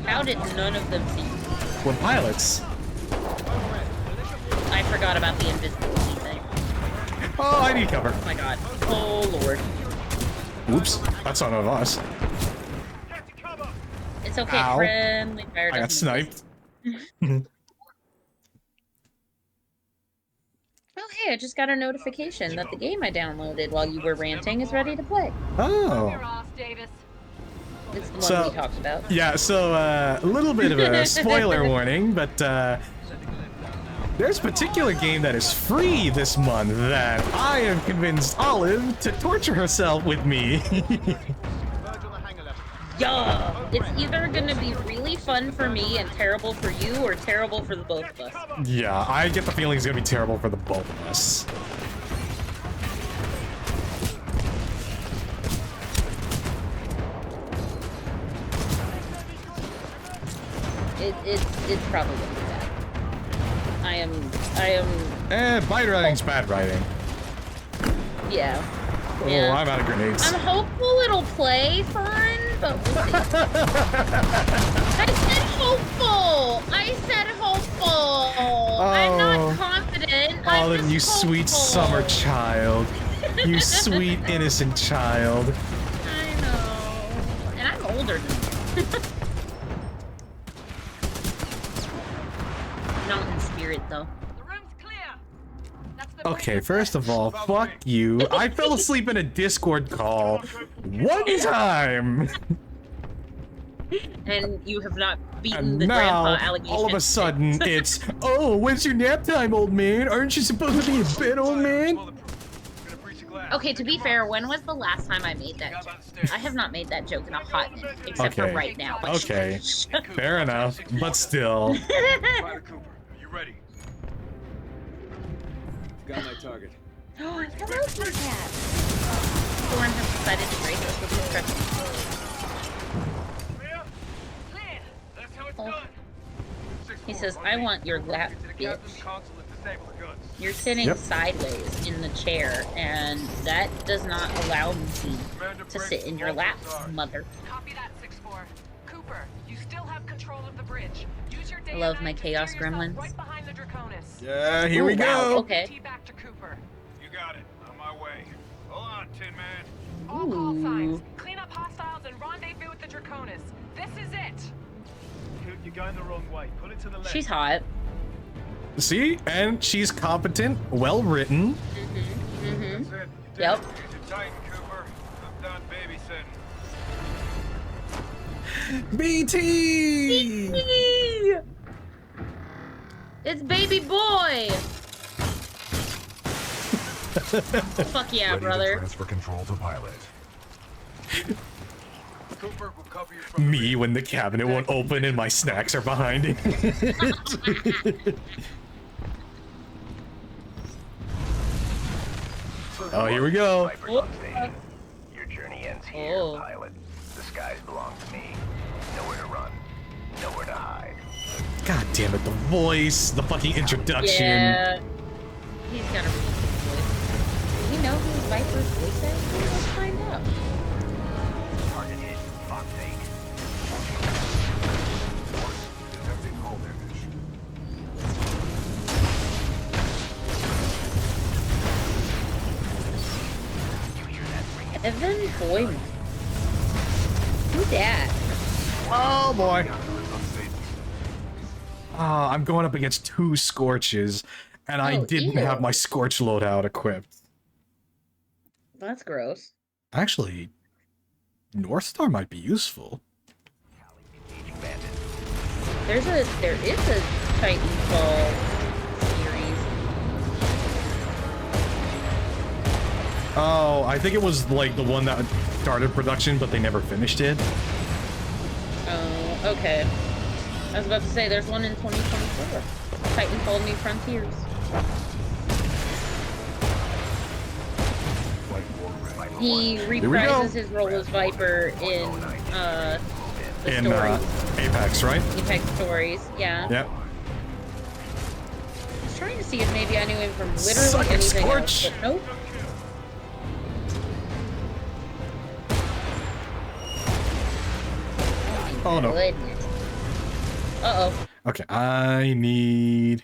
How did none of them see you? We're pilots. I forgot about the invisibility thing. Oh, I need cover. Oh my god. Oh lord. Oops, that's not of us. It's okay, Ow. friendly fire I got doesn't sniped. exist. hey, I just got a notification that the game I downloaded while you were ranting is ready to play. Move Oh. your ass, Davis. It's the one So- we talked about. Yeah, so a little bit of a spoiler warning, but there's a particular game that is free this month that I have convinced Olive to torture herself with me. Yeah, it's either gonna be really fun for me and terrible for you, or terrible for the both of us. Yeah, I get the feeling it's gonna be terrible for the both of us. It's probably gonna be bad. I am. Bite writing's bad writing. Yeah. Oh, Yeah. I'm out of grenades. I'm hopeful it'll play fun, but we'll see. I said hopeful. I said hopeful. I'm not confident. I'm Olive, just you sweet hopeful. summer child. You sweet innocent child. I know. And I'm older than you. Not in spirit, though. The room's clear. That's the Okay, break. first of all, fuck you. I fell asleep in a Discord call one time. And you have not beaten And the grandpa now, allegation. all of a sudden, it's, oh, when's your nap time, old man? Aren't you supposed to be in bed, old man? Okay, to be fair, when was the last time I made that joke? I have not made that joke in a hot minute, except for Okay. right now. But Okay, fair enough, but still. Private Cooper, are you ready? Got my target. Oh, hello, Cat. Thorn has decided to grace us with his presence. Clear. That's how it's Oh. done. He says, I want your lap, Get to the captain's bitch. console and disable the guns. You're sitting Yep. sideways in the chair, and that does not allow me to sit in your lap, mother. Copy that, 6-4. Cooper, you still have control of the bridge. Use your I love day my and night to chaos steer yourself gremlins. Right behind the Draconis. Yeah, here we Ooh, wow, go. okay. T back to Cooper. You got it. On my way. Hold on, Tin Man. All call signs. Ooh. Clean up hostiles and rendezvous with the Draconis. This is it. You're going the wrong way. Pull it to the left. She's hot. See? And she's competent, well written. Mm-hmm. That's it. You did Yep. it. Use your Titan, Cooper. I'm done babysitting. BT! It's baby boy! Fuck yeah, brother. Transfer control to pilot. Cooper will cover you from Me when the cabinet won't open and my snacks are behind it. Oh, here we go. Oh. Your journey ends here, Oh. pilot. The skies belong to me. Nowhere to run, nowhere to hide. God damn it, the voice, the fucking introduction. Yeah. He's got a really good voice. Do we know who Viper's voice is? Let's find out. Target hit, Fox 8. Detecting hull damage. You hear that ring? Evan Boyman. Who's that? Oh boy. I'm going up against 2 Scorches, and I Oh, didn't ew. have my Scorch loadout equipped. That's gross. Actually, North Star might be useful. Engaging bandit. There is a Titanfall series. Oh, I think it was like the one that started production, but they never finished it. Oh, okay. I was about to say there's one in 2024. Titanfall New Frontiers. He we go. reprises his role as Viper in the In stories. Apex, right? Apex stories, yeah. Yep. I was trying to see if maybe I knew him from literally Suck it, anything Scorch! else, but nope. Oh no. Goodness. Uh-oh. Okay, I need...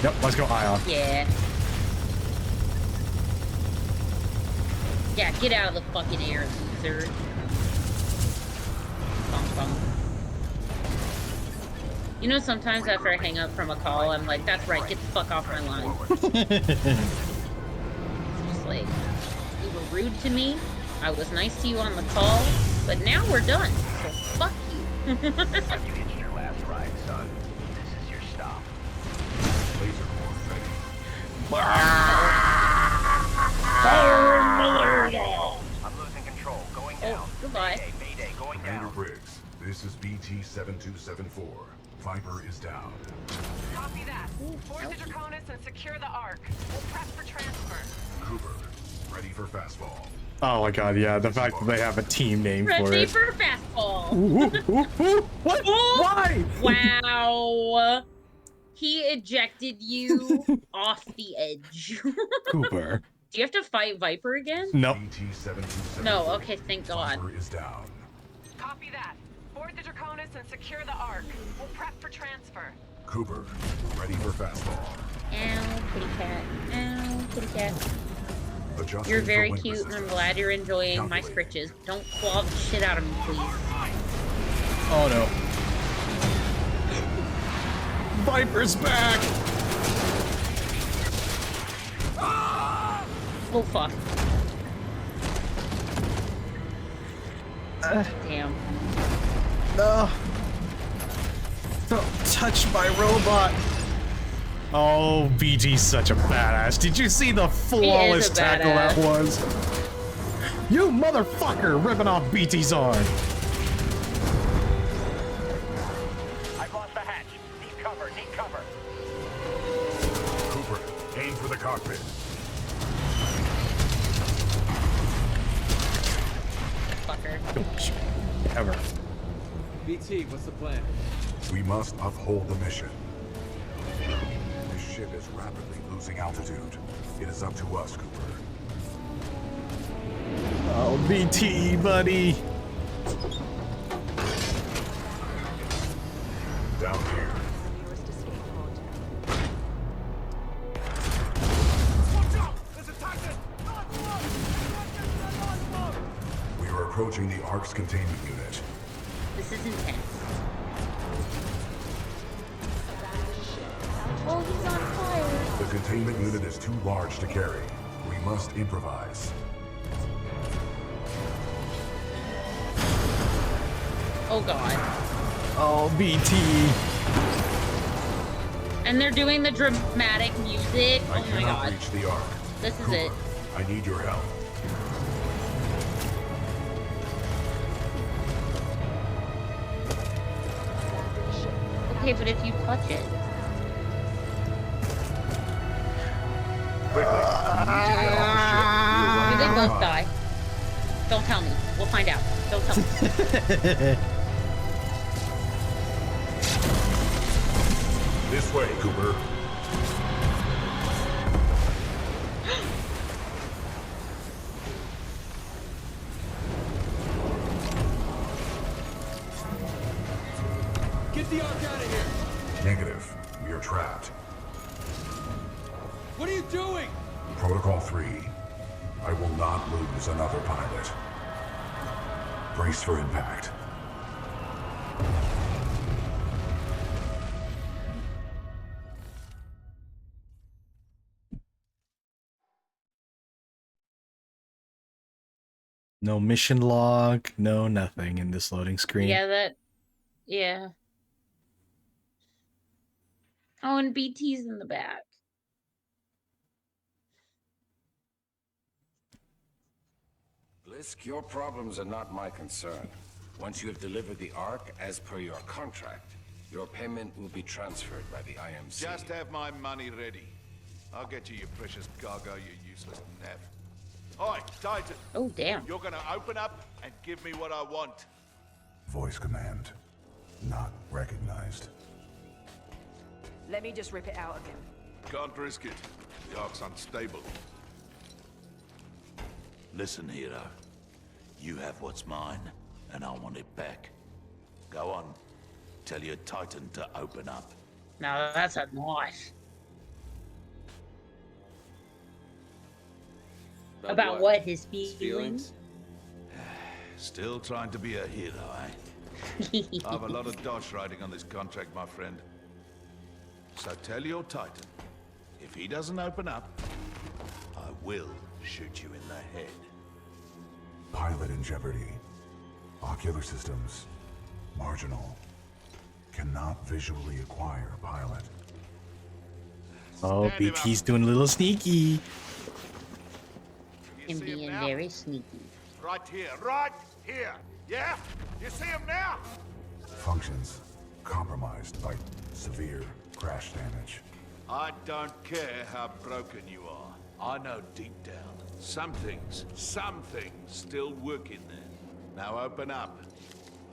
Yep, let's go Ion. Yeah. Yeah, get out of the fucking air, loser. Bonk, bonk. You know, sometimes after I hang up from a call, I'm like, that's right, get the fuck off my line. Just like, you were rude to me, I was nice to you on the call, but now we're done, so fuck you. You hitched your last ride, son. This is your stop. Laser core ready. I'm losing control. Going down. Oh, goodbye. Mayday, going Commander down. Briggs, this is BT-7274. Viper is down. Copy that. Force the Draconis and secure the Ark. We'll prep for transfer. Cooper, ready for fastball. Oh my god, yeah, the fact that they have a team name for Ready it. for fastball. What? Why? Wow. He ejected you off the edge. Cooper. Do you have to fight Viper again? Nope. BT-7274. No, okay, thank God. Viper is down. Copy that. Board the Draconis and secure the Ark. We'll prep for transfer. Cooper, ready for fastball. Ow, kitty cat. Ow, kitty cat. Adjusting You're for very wind cute, and I'm resistance. glad you're enjoying my Calculating. scritches. Don't claw the shit out of me, please. Oh no. Viper's back! Oh, fuck. Damn. No. Don't touch my robot. Oh, BT's such a badass. Did you see the flawless a tackle that badass. was? You motherfucker ripping off BT's arm. I've lost the hatch. Need cover, need cover. Cooper, aim for the cockpit. Fucker. Don't shoot. Ever. BT, what's the plan? We must uphold the mission. This ship is rapidly losing altitude. It is up to us, Cooper. Oh, BT, buddy. Down here. We are approaching the Ark's containment unit. This is intense. Oh, he's on fire. The containment unit is too large to carry. We must improvise. Oh, God. Oh, BT. And they're doing the dramatic music. I Oh, my cannot God. reach the Ark. This is Cooper, it. I need your help. Okay, but if you touch it. Quickly, we need to get off the ship. We are Do running they out of both time. die? Don't tell me. We'll find out. Don't tell me. This way, Cooper. Get the Ark out of here! Negative. We are trapped. What are you doing? Protocol 3. I will not lose another pilot. Brace for impact. No mission log, no nothing in this loading screen. Yeah. Oh, and BT's in the back. Blisk, your problems are not my concern. Once you have delivered the Ark as per your contract, your payment will be transferred by the IMC. Just have my money ready. I'll get you your precious cargo, you useless nav. Oi, Titan. Oh, damn. You're gonna open up and give me what I want. Voice command. Not recognized. Let me just rip it out of him. Can't risk it. The Ark's unstable. Listen, hero. You have what's mine, and I want it back. Go on. Tell your Titan to open up. Now that's a knife. About what? His feelings? Still trying to be a hero, eh? I have a lot of dosh riding on this contract, my friend. So tell your Titan, if he doesn't open up, I will shoot you in the head. Pilot in jeopardy. Ocular systems. Marginal. Cannot visually acquire pilot. Oh, BT's doing a little sneaky. And being very sneaky. Right here, yeah? You see him now? Functions compromised by severe crash damage. I don't care how broken you are. I know deep down, some things still work in there. Now open up,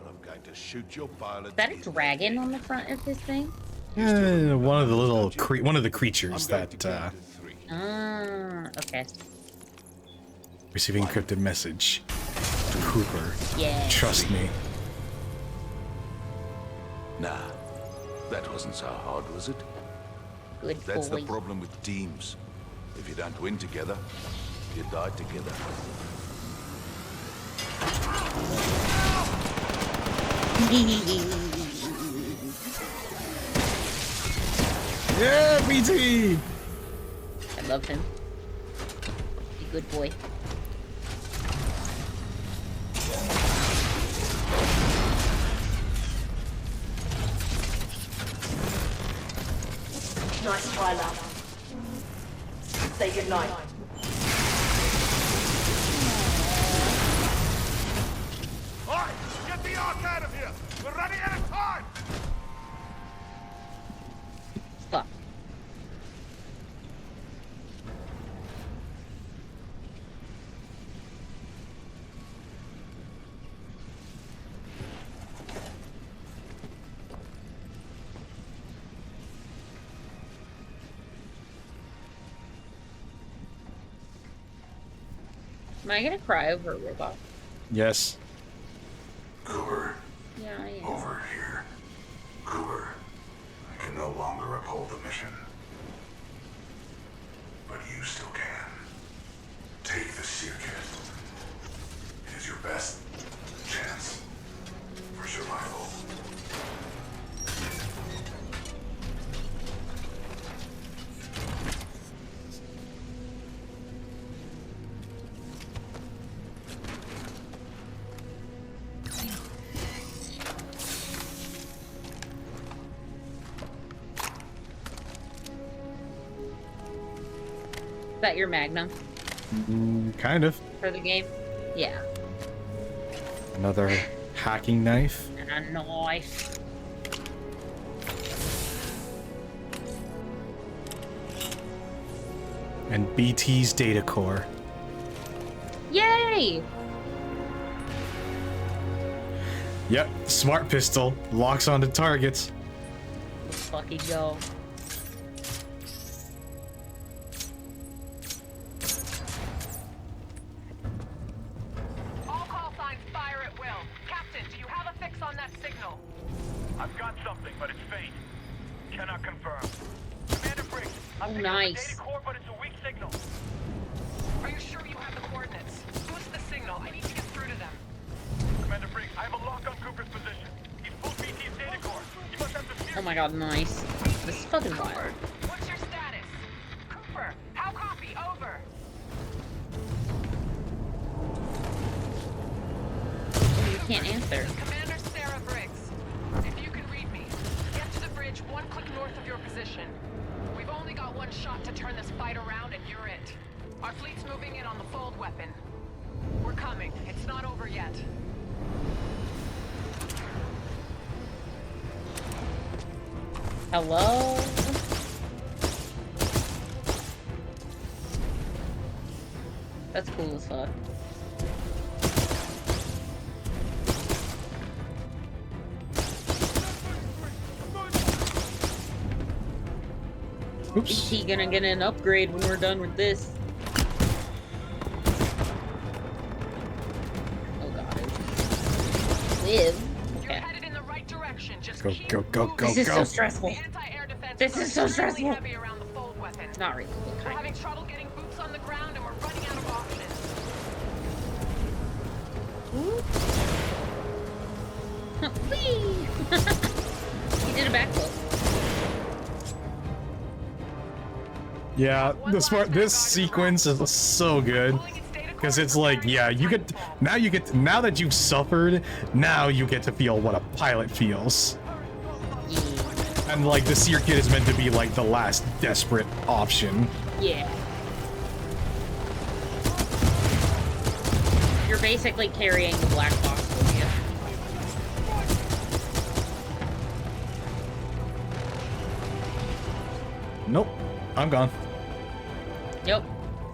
or I'm going to shoot your pilot. Is that a dragon on the front of this thing? One of the little one of the creatures I'm going that to count to 3. Okay. receiving encrypted message. Cooper. Yeah. Trust me. Nah, that wasn't so hard, was it? Good That's boy. the problem with teams. If you don't win together, you die together. Yeah, BT! I love him. He's a good boy. Nice try, love. Say goodnight. Alright, get the ark out of here! We're running out of time! Fuck. Am I gonna cry over a robot? Yes. Cooper, Yeah, I am. over here. Cooper, I can no longer uphold the mission. But you still can. Take the seer kit. It is your best chance for survival. Is that your magnum Kind of. for the game? Yeah. Another hacking knife. And a knife. And BT's data core. Yay! Yep, smart pistol. Locks onto targets. Let's fucking go. All call signs fire at will. Captain, do you have a fix on that signal? I've got something, but it's faint. Cannot confirm. Commander Briggs, I'm picking up nice. the data core, but it's a weak signal. Are you sure you have the coordinates? Boost the signal. I need to get through to them. Commander Briggs, I have a lock on Cooper's position. He's full BT's data core. He must have the Oh my god, nice. This is fucking wild. Cooper, what's your status? Cooper, how copy? Over. You can't answer. Commander Sarah Briggs, if you can read me, get to the bridge 1 click north of your position. We've only got one shot to turn this fight around and you're it. Our fleet's moving in on the fold weapon. We're coming. It's not over yet. Hello? That's cool as fuck. Oops. Is he gonna get an upgrade when we're done with this? Oh god. Live. You're Okay. headed in the right direction. Just Go, keep go, go, go, This is go. so stressful. The anti-air defense This is so extremely stressful. heavy around the fold weapon. Not really. We're Kind having trouble getting boots on the ground and we're running out of options. of. backflip. Yeah, this sequence is so good. Because it's like, yeah, now that you've suffered, now you get to feel what a pilot feels. And like the Seer Kit is meant to be like the last desperate option. Yeah. You're basically carrying the black box with you. Nope, I'm gone. Yep.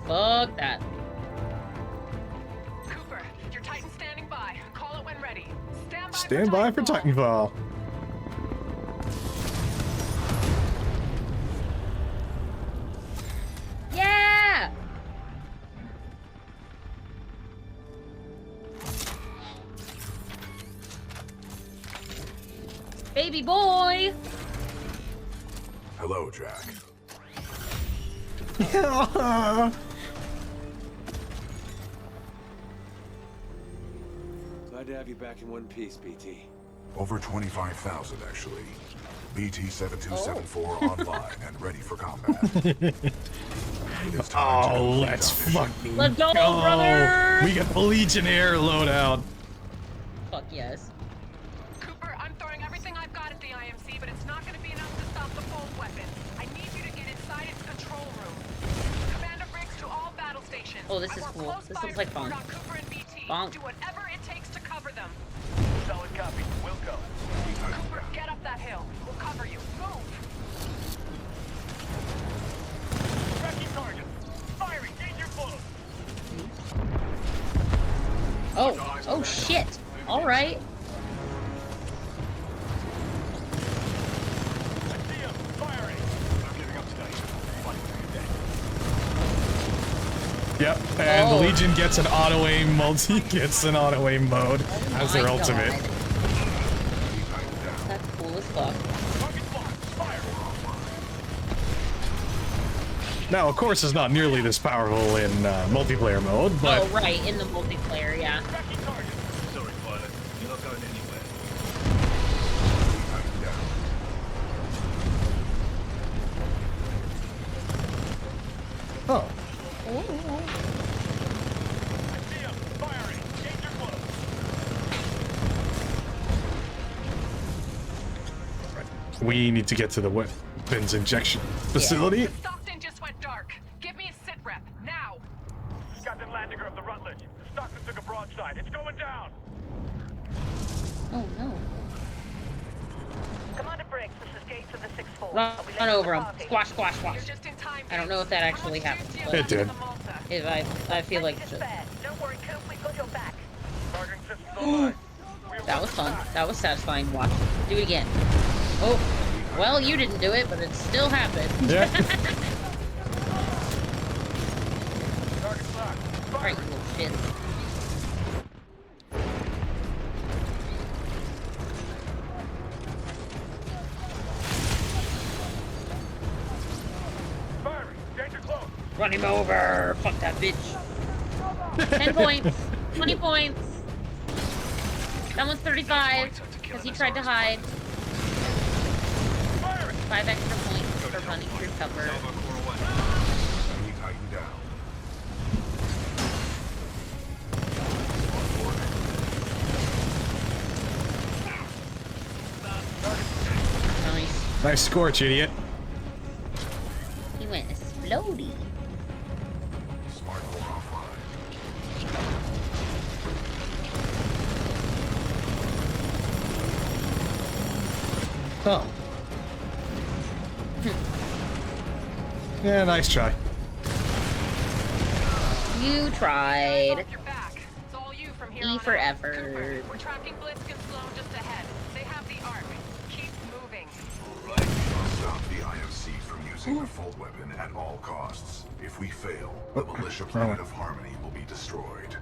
Fuck that. Cooper, your Titan standing by. Call it when ready. Stand by for Titanfall. Yeah! Baby boy! Hello, Jack. Glad to have you back in one piece, BT. Over 25,000, actually. BT-7274 online and ready for combat. It is time to let's fucking Let's go, brother! We got the Legionnaire loadout. Fuck yes. Cooper, I'm throwing everything I've got at the IMC, but it's not going to be enough to stop the fold weapon. I need you to get inside its control room. Commander Briggs to all battle stations. Oh, this is cool. This looks like fun. Bonk. Do whatever it takes to cover them. Solid copy. We'll go. Cooper, get up that hill. We'll cover you. Move! Tracking target. Firing. Danger close. Oh shit. All right. I see him. Firing. I'm giving up today. Yep, and the Legion gets an auto-aim auto-aim mode as their ultimate. God. That's cool as fuck. Now, of course, it's not nearly this powerful in multiplayer mode, but... Oh, right, in the multiplayer, yeah. Sorry, pilot. You're not going anywhere. Oh. We need to get to the weapons injection facility. Stockton just went dark. Give me a sit rep, now! Captain Landiger of the Rutledge. The Stockton took a broadside. It's going down. Oh, no. Commander Briggs, this is Gates of the 6-4. Run over him. Squash, squash, squash. I don't know if that actually happened. But It did. I feel like... Don't worry, Coop, we've got your back. That was fun. That was satisfying to watch. Do it again. Oh, well, you didn't do it, but it still happened. Yeah. Alright, you little shit. Run him over! Fuck that bitch. 10 points. 20 points. That one's 35, because he tried to hide. 5 extra points for running through cover. Nice. Nice scorch, idiot. He went explodey. Oh. Yeah, nice try. You tried. It's all you from here E on for out. effort. Cooper, we're tracking Blisk and Sloan just ahead. They have the arc. Keep moving. Stop the IMC from using the fold weapon at all costs. If we fail, the militia planet of Harmony will be destroyed.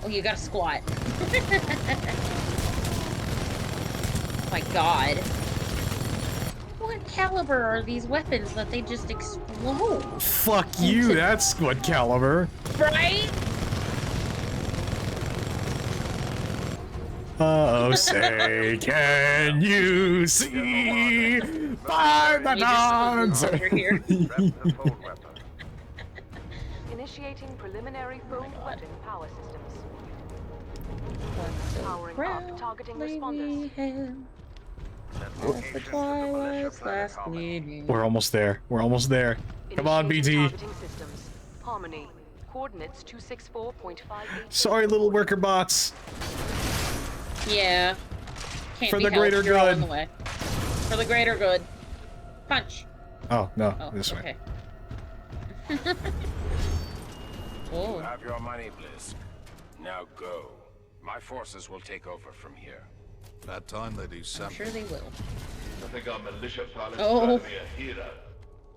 Oh, you gotta squat. Oh my god. What caliber are these weapons that they just explode? Fuck you, that's what caliber. Right? Oh, say, can you see by the dawn's Over here. Initiating preliminary fold weapon power systems. Powering up targeting responders. The twilight's last gleaming. We're almost there. We're almost there. Come on, BT. Targeting systems. Harmony. Coordinates 264.58. Sorry, little worker bots. Yeah. Can't For be the helped, greater you're all in good. the way. For the greater good. Punch. Oh, no. Oh, This way. okay. Oh. You have your money, Blisk. Now go. My forces will take over from here. About time they do I'm something. sure they will. I think our militia pilot's Oh. trying to be a hero.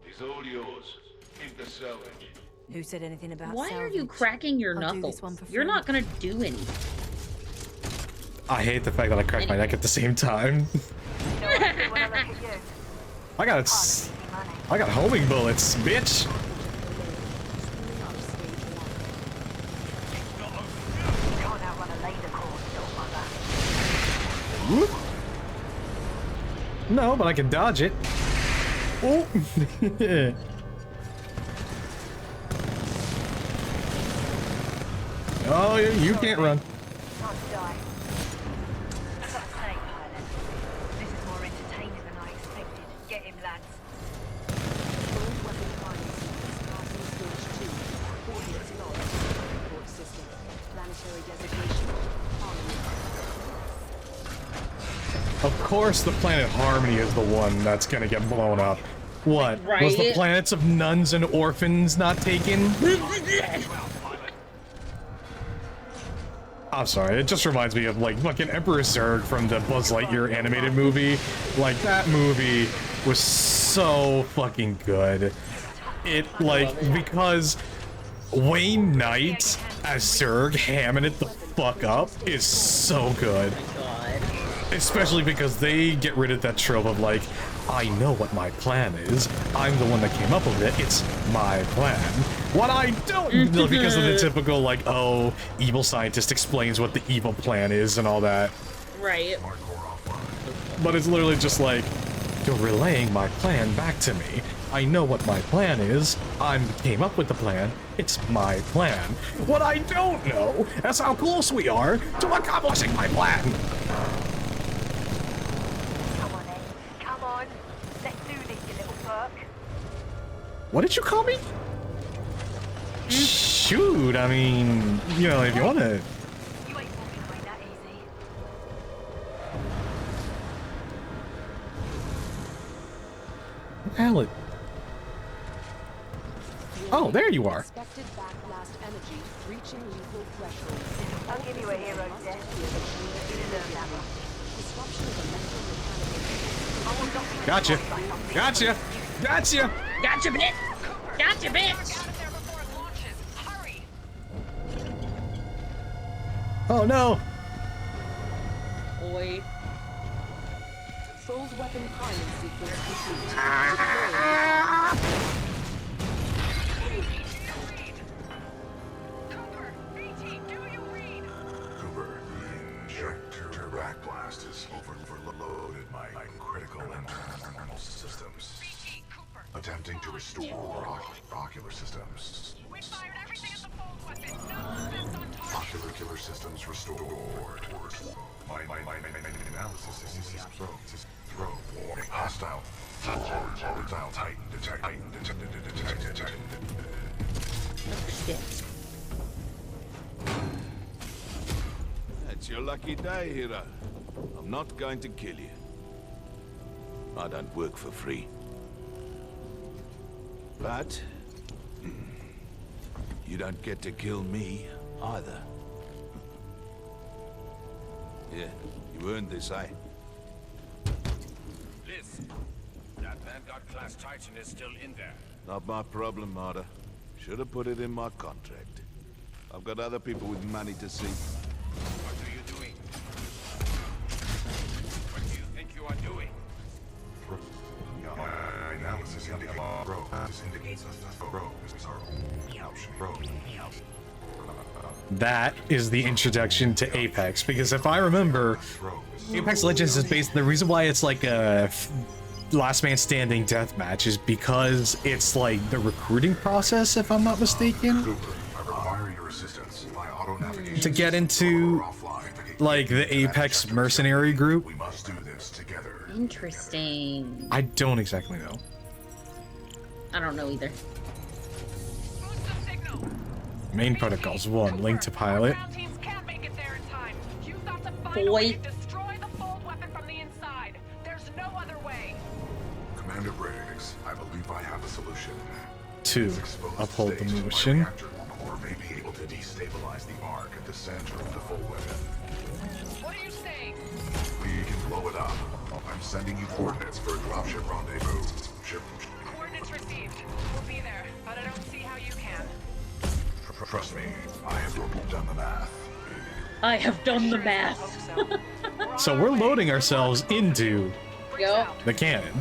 He's all yours. Keep the salvage. Who said anything about Why are you salvage? cracking your I'll do knuckles? this one for You're free. not gonna do anything. I hate the fact that I cracked my neck at the same time. I got I got homing bullets, bitch. Whoop. No, but I can dodge it. Oh. Oh, you can't run. Time to die. I've got a snake pilot. This is more entertaining than I expected. Get him, lads. Fold weapon firing systems. Passing stage 2. Coordinates lost. Report system. Planetary designation. Harmony. Of course, the planet Harmony is the one that's gonna get blown up. What? Was the Right. planets of nuns and orphans not taken? I'm sorry, it just reminds me of like fucking Emperor Zurg from the Buzz Lightyear animated movie. Like, that movie was so fucking good. It, like, because Wayne Knight as Zurg hamming it the fuck up is so good. Especially because they get rid of that trope of like, I know what my plan is. I'm the one that came up with it. It's my plan. What I don't know, because of the typical like, oh, evil scientist explains what the evil plan is and all that. Right. But it's literally just like, you're relaying my plan back to me. I know what my plan is. I came up with the plan. It's my plan. What I don't know is how close we are to accomplishing my plan. Come on, Ed. Come on. Let's do this, you little perk. What did you call me? Shoot, I mean, you know, if you want to. You ain't walking away that easy. Hell, oh, there you are. Expected backblast energy reaching lethal threshold. I'll give you a hero death. You deserve that one. Disruption of electromechanical. Gotcha. Gotcha. Gotcha. Gotcha, bitch. Gotcha, bitch. Oh no. Boy. Fold weapon priming sequence complete. Cooper, the injector backblast is overloaded my critical internal systems. Attempting to restore ocular systems. Ocular killer systems restored. My analysis is throw warning. Hostile Titan detected. It's your lucky day, hero. I'm not going to kill you. I don't work for free. But you don't get to kill me either. Yeah, you earned this, eh? Liz, that Vanguard-class Titan is still in there. Not my problem, Marta. Should have put it in my contract. I've got other people with money to see. What are you doing? What do you think you are doing? My analysis indicates indicates us that Rogue is our only option. Rogue. That is the introduction to Apex, because if I remember, Apex Legends is based, the reason why it's like a last man standing deathmatch is because it's like the recruiting process, if I'm not mistaken, to get into like the Apex mercenary group. Interesting. I don't exactly know. I don't know either. Main protocols 1, link to pilot. Boy. Destroy the fold weapon from the inside. There's no other way. Commander Briggs, I believe I have a solution. 2, uphold the motion. Or may be able to destabilize the arc at the center of the fold weapon. What are you saying? We can blow it up. I'm sending you coordinates for a dropship rendezvous. Coordinates received. We'll be there, but I don't see how you can. Trust me, I have done the math. I have done the math. So we're loading ourselves into Yep. the cannon.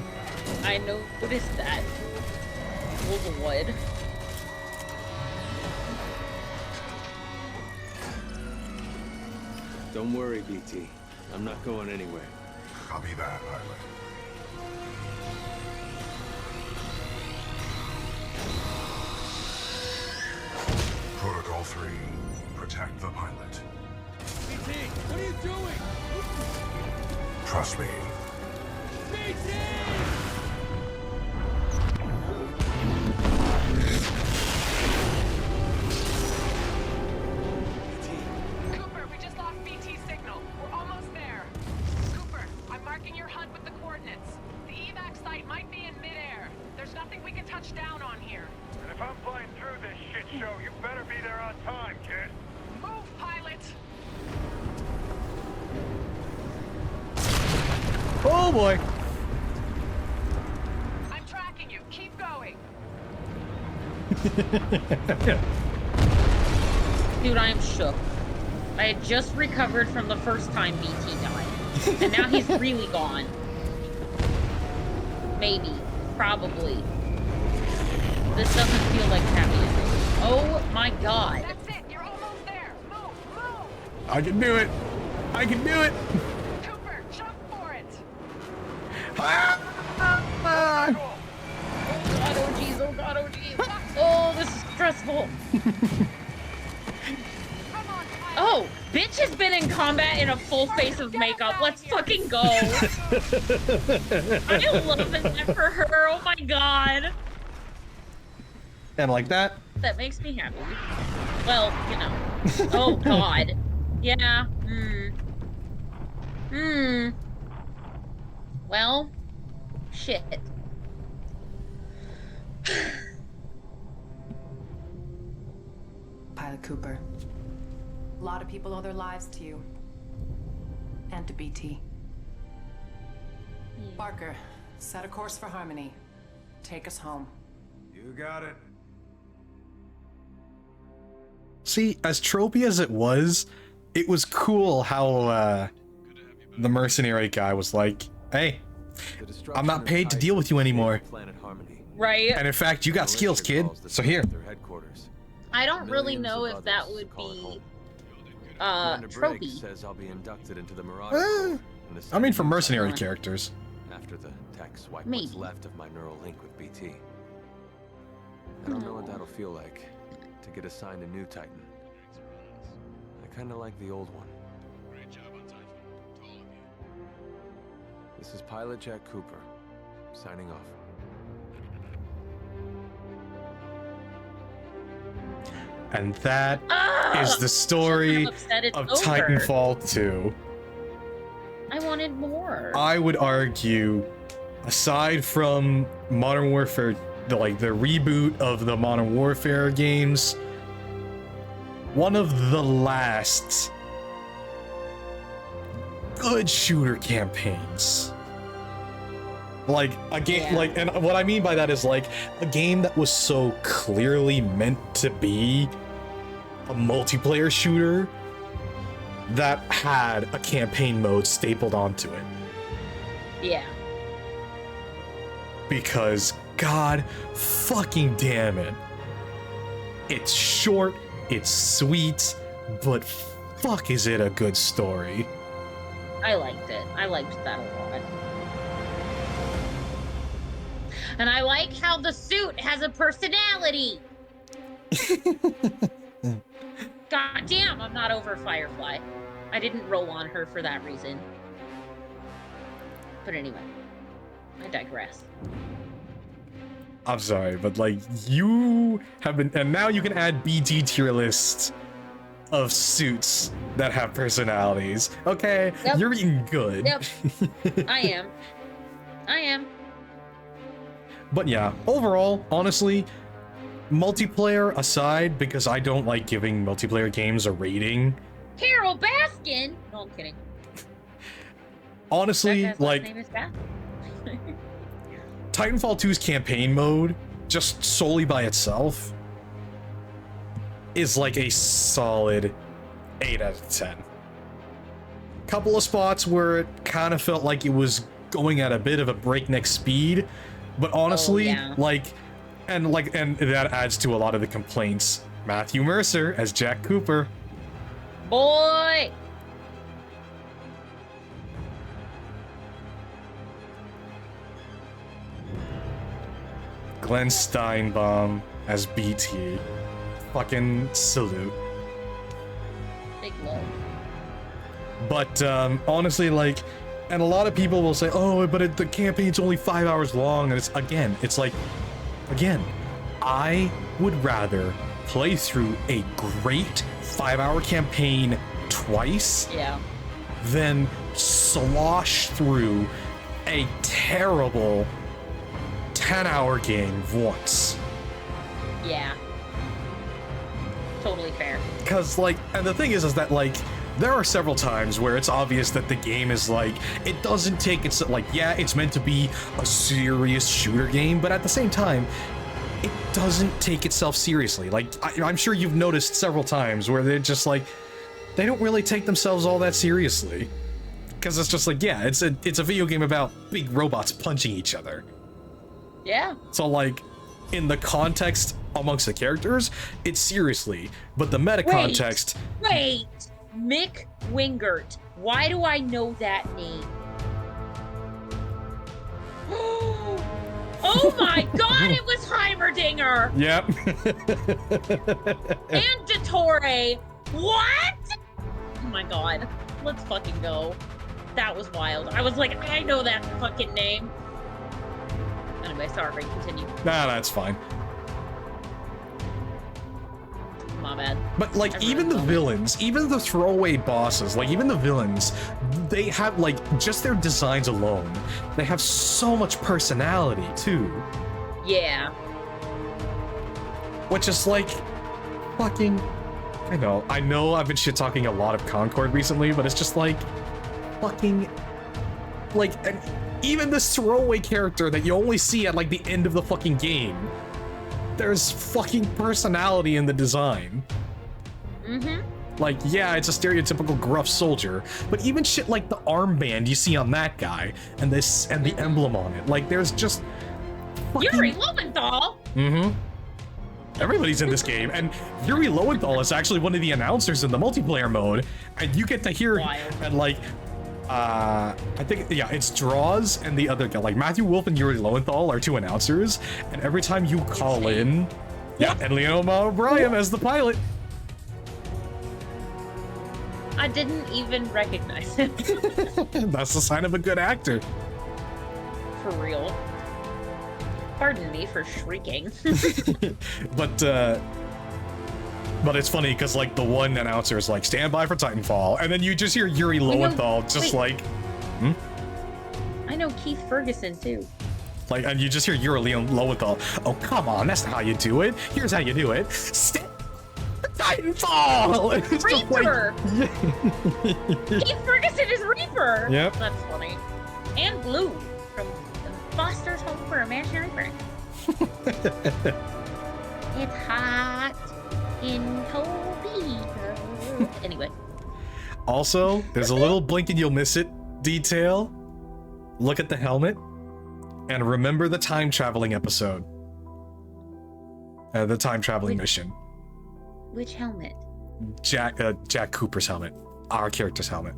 I noticed that. Wood. Don't worry, BT. I'm not going anywhere. Copy that, pilot. Protocol 3. Protect the pilot. BT, what are you doing? Trust me. BT! Cooper, we just lost BT signal. We're almost there. Cooper, I'm marking your HUD with the coordinates. The evac site might be in midair. There's nothing we can touch down on here. And if I'm flying through this shit show, you better be there on time, kid. Move, pilot! Oh boy. I'm tracking you. Keep going. Dude, I am shook. I had just recovered from the first time BT died. And now he's really gone. Maybe. Probably. This doesn't feel like happy ending. Oh my god. That's it. You're almost there. Move, move. I can do it. I can do it. Cooper, jump for it. Oh god, oh jeez, oh god, oh jeez. Oh, this is stressful. Oh, bitch has been in combat in a full face of makeup. Let's fucking go. I love that for her. Oh my god. And like that. That makes me happy. Well, you know. Oh god. Yeah. Well, shit. Pilot Cooper. A lot of people owe their lives to you. And to BT. Barker, set a course for Harmony. Take us home. You got it. See, as tropey as it was cool how the mercenary guy was like, hey, I'm not paid to deal with you anymore. Right. And in fact, you got skills, kid. So here. I don't really know if that would be tropey. Says I'll be inducted into the Marauder. I mean, for mercenary characters. After the tech swipe Maybe. what's left of my neural link with BT. I don't know what that'll feel like to get assigned a new Titan. I kinda like the old one. Great job on Titanfall, to all of you. This is Pilot Jack Cooper, signing off. And that is the story of Titanfall 2. I wanted more. I would argue, aside from Modern Warfare, the reboot of the Modern Warfare games, one of the last good shooter campaigns. Like a game, and what I mean by that is like a game that was so clearly meant to be a multiplayer shooter that had a campaign mode stapled onto it. Yeah. Because god fucking damn it. It's short, it's sweet, but fuck is it a good story. I liked it. I liked that a lot. And I like how the suit has a personality. God damn, I'm not over Firefly. I didn't roll on her for that reason. But anyway, I digress. I'm sorry, but like, you have been, and now you can add BT tier lists of suits that have personalities. Okay, Yep. you're eating good. Yep. I am. But yeah, overall, honestly, multiplayer aside, because I don't like giving multiplayer games a rating. Carol Baskin! No, I'm kidding. Honestly, That guy's last like, name is Baskin. Titanfall 2's campaign mode, just solely by itself, is like a solid 8 out of 10. Couple of spots where it kind of felt like it was going at a bit of a breakneck speed, but honestly, and that adds to a lot of the complaints. Matthew Mercer as Jack Cooper. Boy! Glenn Steinbaum as BT. Fucking salute. Big love. But honestly, like, and a lot of people will say, oh, but the campaign's only 5 hours long, and it's like, I would rather play through a great 5-hour campaign twice than slosh through a terrible 10-hour game once. Yeah. Totally fair. Because, like, and the thing is that, like, there are several times where it's obvious that the game is, like, it doesn't take its, like, yeah, it's meant to be a serious shooter game, but at the same time, it doesn't take itself seriously. Like, I'm sure you've noticed several times where they're just, like, they don't really take themselves all that seriously. Because it's just like, yeah, it's a video game about big robots punching each other. Yeah. So, like, in the context amongst the characters, it's seriously, but the meta context. Wait, Mick Wingert. Why do I know that name? Oh my god, it was Heimerdinger! Yep. And Dottore. What? Oh my god. Let's fucking go. That was wild. I was like, I know that fucking name. Anyway, sorry, continue. Nah, that's fine. My bad. But, like, even the villains, even the throwaway bosses, like, even the villains, they have, like, just their designs alone, they have so much personality, too. Yeah. Which is, like, fucking... I know I've been shit-talking a lot of Concord recently, but it's just, like, fucking... Like, and even this throwaway character that you only see at, like, the end of the fucking game, there's fucking personality in the design. Like, yeah, it's a stereotypical gruff soldier, but even shit like the armband you see on that guy, and this, and the emblem on it, like, there's just fucking... Yuri Lowenthal! Everybody's in this game, and Yuri Lowenthal is actually one of the announcers in the multiplayer mode, and you get to hear, and like, I think, yeah, it's Draws and the other guy, like Matthew Wolf and Yuri Lowenthal are two announcers, and every time you call in, and Leon O'Brien as the pilot. I didn't even recognize him. That's the sign of a good actor. For real. Pardon me for shrieking. But it's funny because, like, the one announcer is like, stand by for Titanfall, and then you just hear Yuri Lowenthal just like, I know Keith Ferguson too. Like, and you just hear Yuri Lowenthal, oh, come on, that's not how you do it. Here's how you do it. Titanfall! It's just Reaper! Keith Ferguson is Reaper! Yep. That's funny. And Blue from Foster's Home for Imaginary Friends. It's hot in Topeka. Anyway. Also, there's a little blink and you'll miss it detail. Look at the helmet. And remember the time traveling episode. The time traveling mission. Which helmet? Jack Cooper's helmet. Our character's helmet.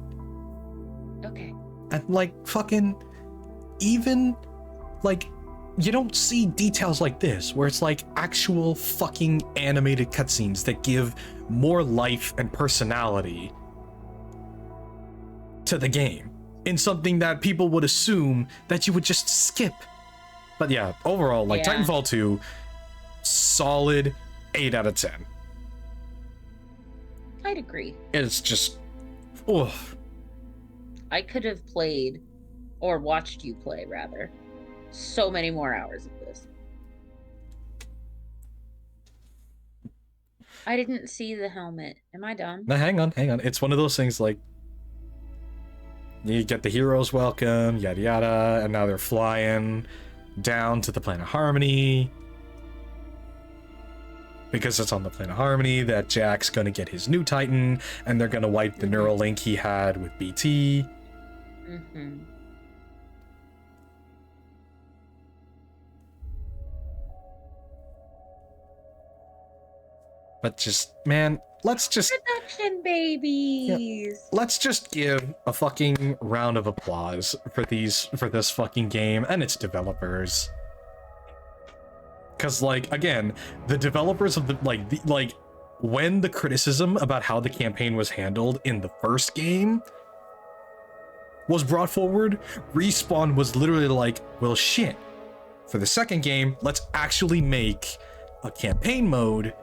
Okay. And like fucking even like you don't see details like this where it's like actual fucking animated cutscenes that give more life and personality to the game in something that people would assume that you would just skip. But yeah, overall, like Titanfall 2, solid 8 out of 10. I'd agree. It's just, oof. I could have played, or watched you play, rather, so many more hours of this. I didn't see the helmet. Am I dumb? Now hang on. It's one of those things like, you get the heroes welcome, yada yada, and now they're flying down to the planet Harmony. Because it's on the planet Harmony that Jack's gonna get his new Titan, and they're gonna wipe the neural link he had with BT. Mm-hmm. But just, man, let's just... Production babies! Yeah, let's just give a fucking round of applause for this fucking game and its developers. Because, like, again, the developers of the, when the criticism about how the campaign was handled in the first game was brought forward, Respawn was literally like, well, shit. For the second game, let's actually make a campaign mode,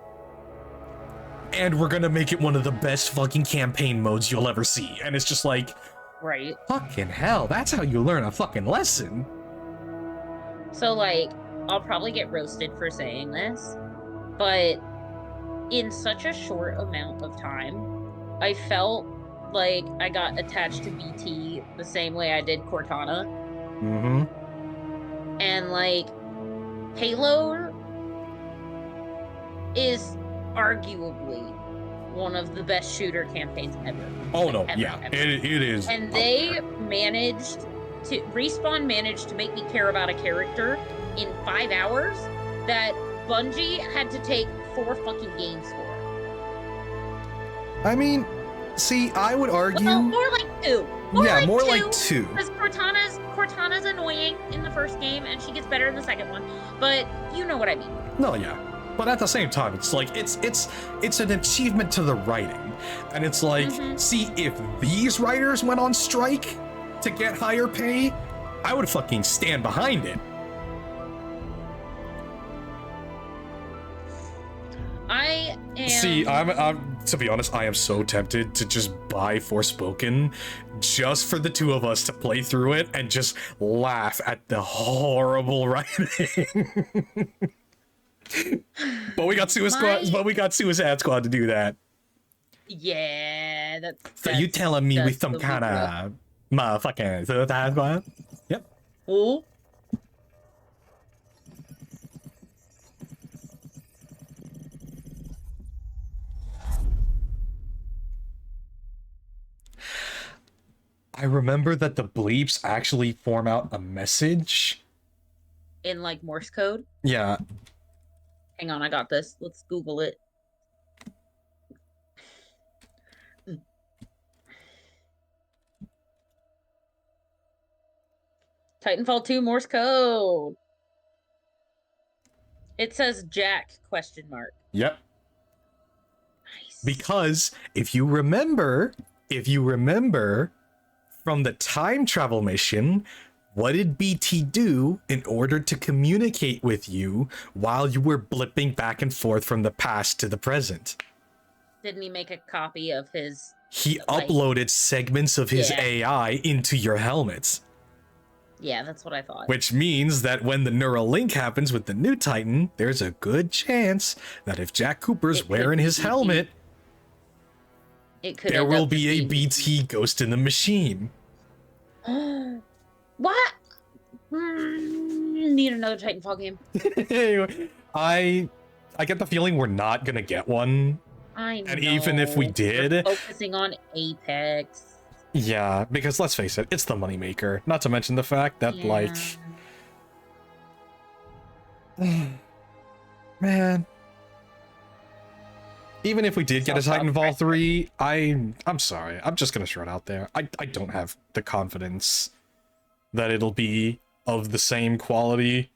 and we're gonna make it one of the best fucking campaign modes you'll ever see. And it's just like, right. Fucking hell, that's how you learn a fucking lesson. So, like, I'll probably get roasted for saying this, but in such a short amount of time, I felt like I got attached to BT the same way I did Cortana. Mm-hmm. And, like, Halo is arguably one of the best shooter campaigns ever. Oh, no, ever, yeah, ever. it is. And they Respawn managed to make me care about a character in 5 hours that Bungie had to take 4 fucking games for. I mean, see, I would argue... Well, more like 2. More like 2. Because Cortana's annoying in the first game, and she gets better in the second one. But you know what I mean. No, yeah. But at the same time, it's like, it's an achievement to the writing. And it's like, see, if these writers went on strike to get higher pay, I would fucking stand behind it. I am... See, I'm to be honest, I am so tempted to just buy Forspoken just for the two of us to play through it and just laugh at the horrible writing. But we got Suicide Squad to do that. Yeah, So you telling me with some kind of motherfucking Suicide Squad? Yep. Ooh. I remember that the bleeps actually form out a message. In, like, Morse code? Yeah. Hang on, I got this. Let's Google it. Titanfall 2 Morse code. It says Jack ? Yep. Nice. Because if you remember from the time travel mission, what did BT do in order to communicate with you while you were blipping back and forth from the past to the present? Didn't he make a copy of his... He uploaded segments of his AI into your helmets. Yeah, that's what I thought. Which means that when the neural link happens with the new Titan, there's a good chance that if Jack Cooper's wearing his helmet, there will be a BT ghost in the machine. What? Need another Titanfall game. Anyway, I get the feeling we're not gonna get one. I know. And even if we did, we're focusing on Apex. Yeah, because let's face it, it's the moneymaker. Not to mention the fact that, like, Man. Even if we did get a Titanfall 3, I'm sorry. I'm just gonna throw it out there. I don't have the confidence that it'll be of the same quality.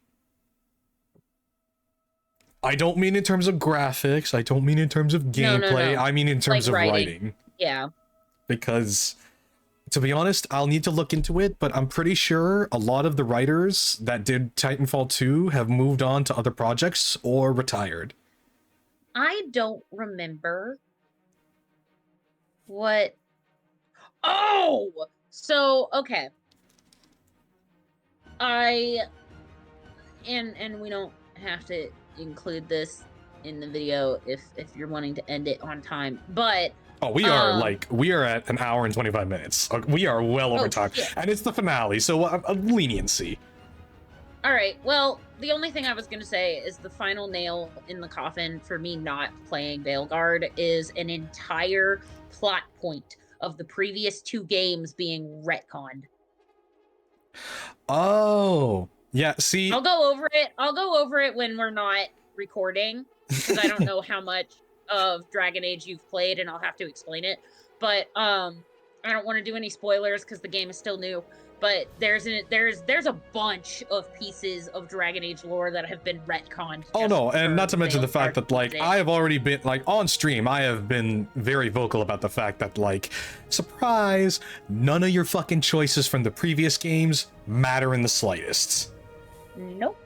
I don't mean in terms of graphics. I don't mean in terms of gameplay. No. I mean in terms Like of writing. Yeah. Because, to be honest, I'll need to look into it, but I'm pretty sure a lot of the writers that did Titanfall 2 have moved on to other projects or retired. I don't remember what. Oh! So, okay. And we don't have to include this in the video if you're wanting to end it on time, but oh, we are at an hour and 25 minutes. We are well over time, and it's the finale, so a leniency. All right, well, the only thing I was going to say is the final nail in the coffin for me not playing Veilguard is an entire plot point of the previous 2 games being retconned. Oh, yeah, see... I'll go over it when we're not recording, because I don't know how much of Dragon Age you've played, and I'll have to explain it. But I don't want to do any spoilers because the game is still new. But there's a bunch of pieces of Dragon Age lore that have been retconned. Oh no, and not to mention the fact that, like, I have already been, like, on stream, I have been very vocal about the fact that, like, surprise, none of your fucking choices from the previous games matter in the slightest. Nope.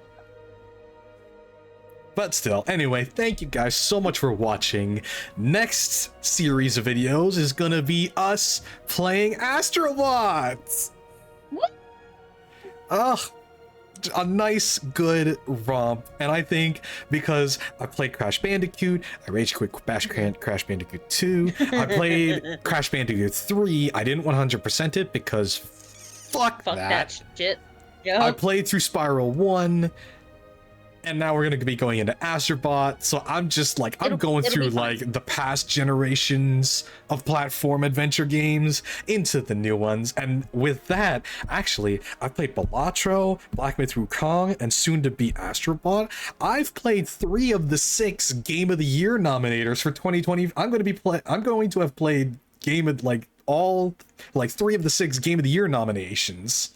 But still, anyway, thank you guys so much for watching. Next series of videos is gonna be us playing Astrobots. What? Ugh. A nice, good romp, and I think because I played Crash Bandicoot, I rage quit Crash Bandicoot 2, I played Crash Bandicoot 3, I didn't 100% it because fuck that shit. Yep. I played through Spiral 1, and now we're gonna be going into Astrobot, so I'm just like, I'm going through like the past generations of platform adventure games into the new ones, and with that, actually, I've played Balatro, Black Myth Wukong, and soon to be Astrobot. I've played 3 of the 6 Game of the Year nominators for 2020. I'm going to have played Game of, like, all, like, 3 of the 6 Game of the Year nominations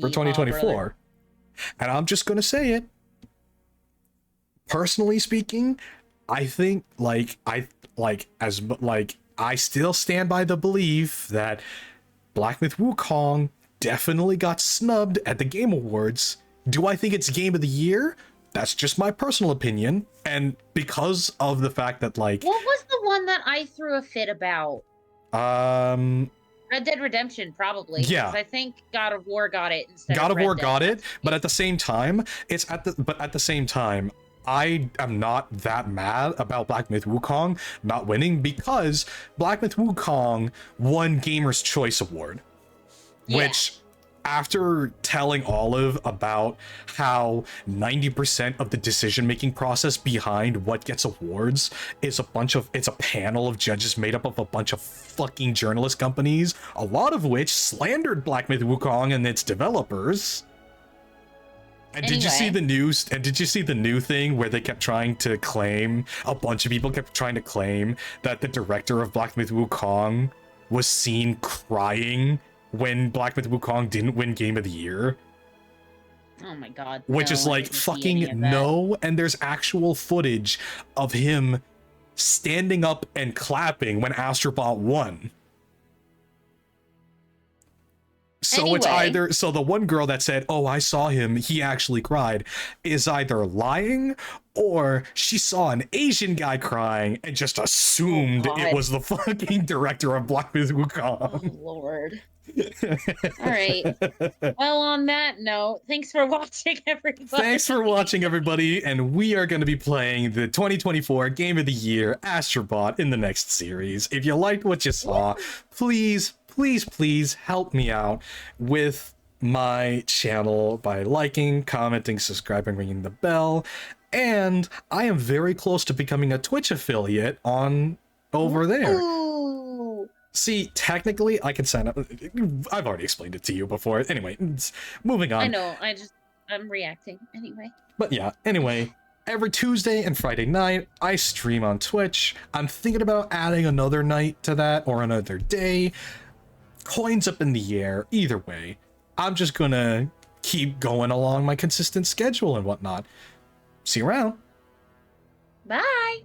for 2024. And I'm just gonna say it. Personally speaking, I think I still stand by the belief that Black Myth Wukong definitely got snubbed at the Game Awards. Do I think it's Game of the Year? That's just my personal opinion. And because of the fact that, like, what was the one that I threw a fit about? Red Dead Redemption, probably. Yeah. Because I think God of War got it instead God of Red War Dead. got it, but at the same time, I am not that mad about Black Myth Wukong not winning because Black Myth Wukong won Gamer's Choice Award, which, after telling Olive about how 90% of the decision-making process behind what gets awards is it's a panel of judges made up of a bunch of fucking journalist companies, a lot of which slandered Black Myth Wukong and its developers. And did you see the news? And did you see the new thing where they kept trying to claim, a bunch of people kept trying to claim that the director of Black Myth Wukong was seen crying when Black Myth Wukong didn't win Game of the Year? Oh my god. Which is like, fucking no, and there's actual footage of him standing up and clapping when Astrobot won. So it's either, so the one girl that said, oh, I saw him, he actually cried, is either lying or she saw an Asian guy crying and just assumed it was the fucking director of Black Myth Wukong. Oh, Lord. All right. Well, on that note, thanks for watching, everybody. Thanks for watching, everybody, and we are going to be playing the 2024 Game of the Year Astrobot in the next series. If you liked what you saw, please help me out with my channel by liking, commenting, subscribing, ringing the bell, and I am very close to becoming a Twitch affiliate on over there. Ooh. See, technically, I can sign up. I've already explained it to you before. Anyway, moving on. I know. I'm reacting anyway. But yeah, anyway, every Tuesday and Friday night, I stream on Twitch. I'm thinking about adding another night to that or another day. Coins up in the air. Either way, I'm just gonna keep going along my consistent schedule and whatnot. See you around. Bye.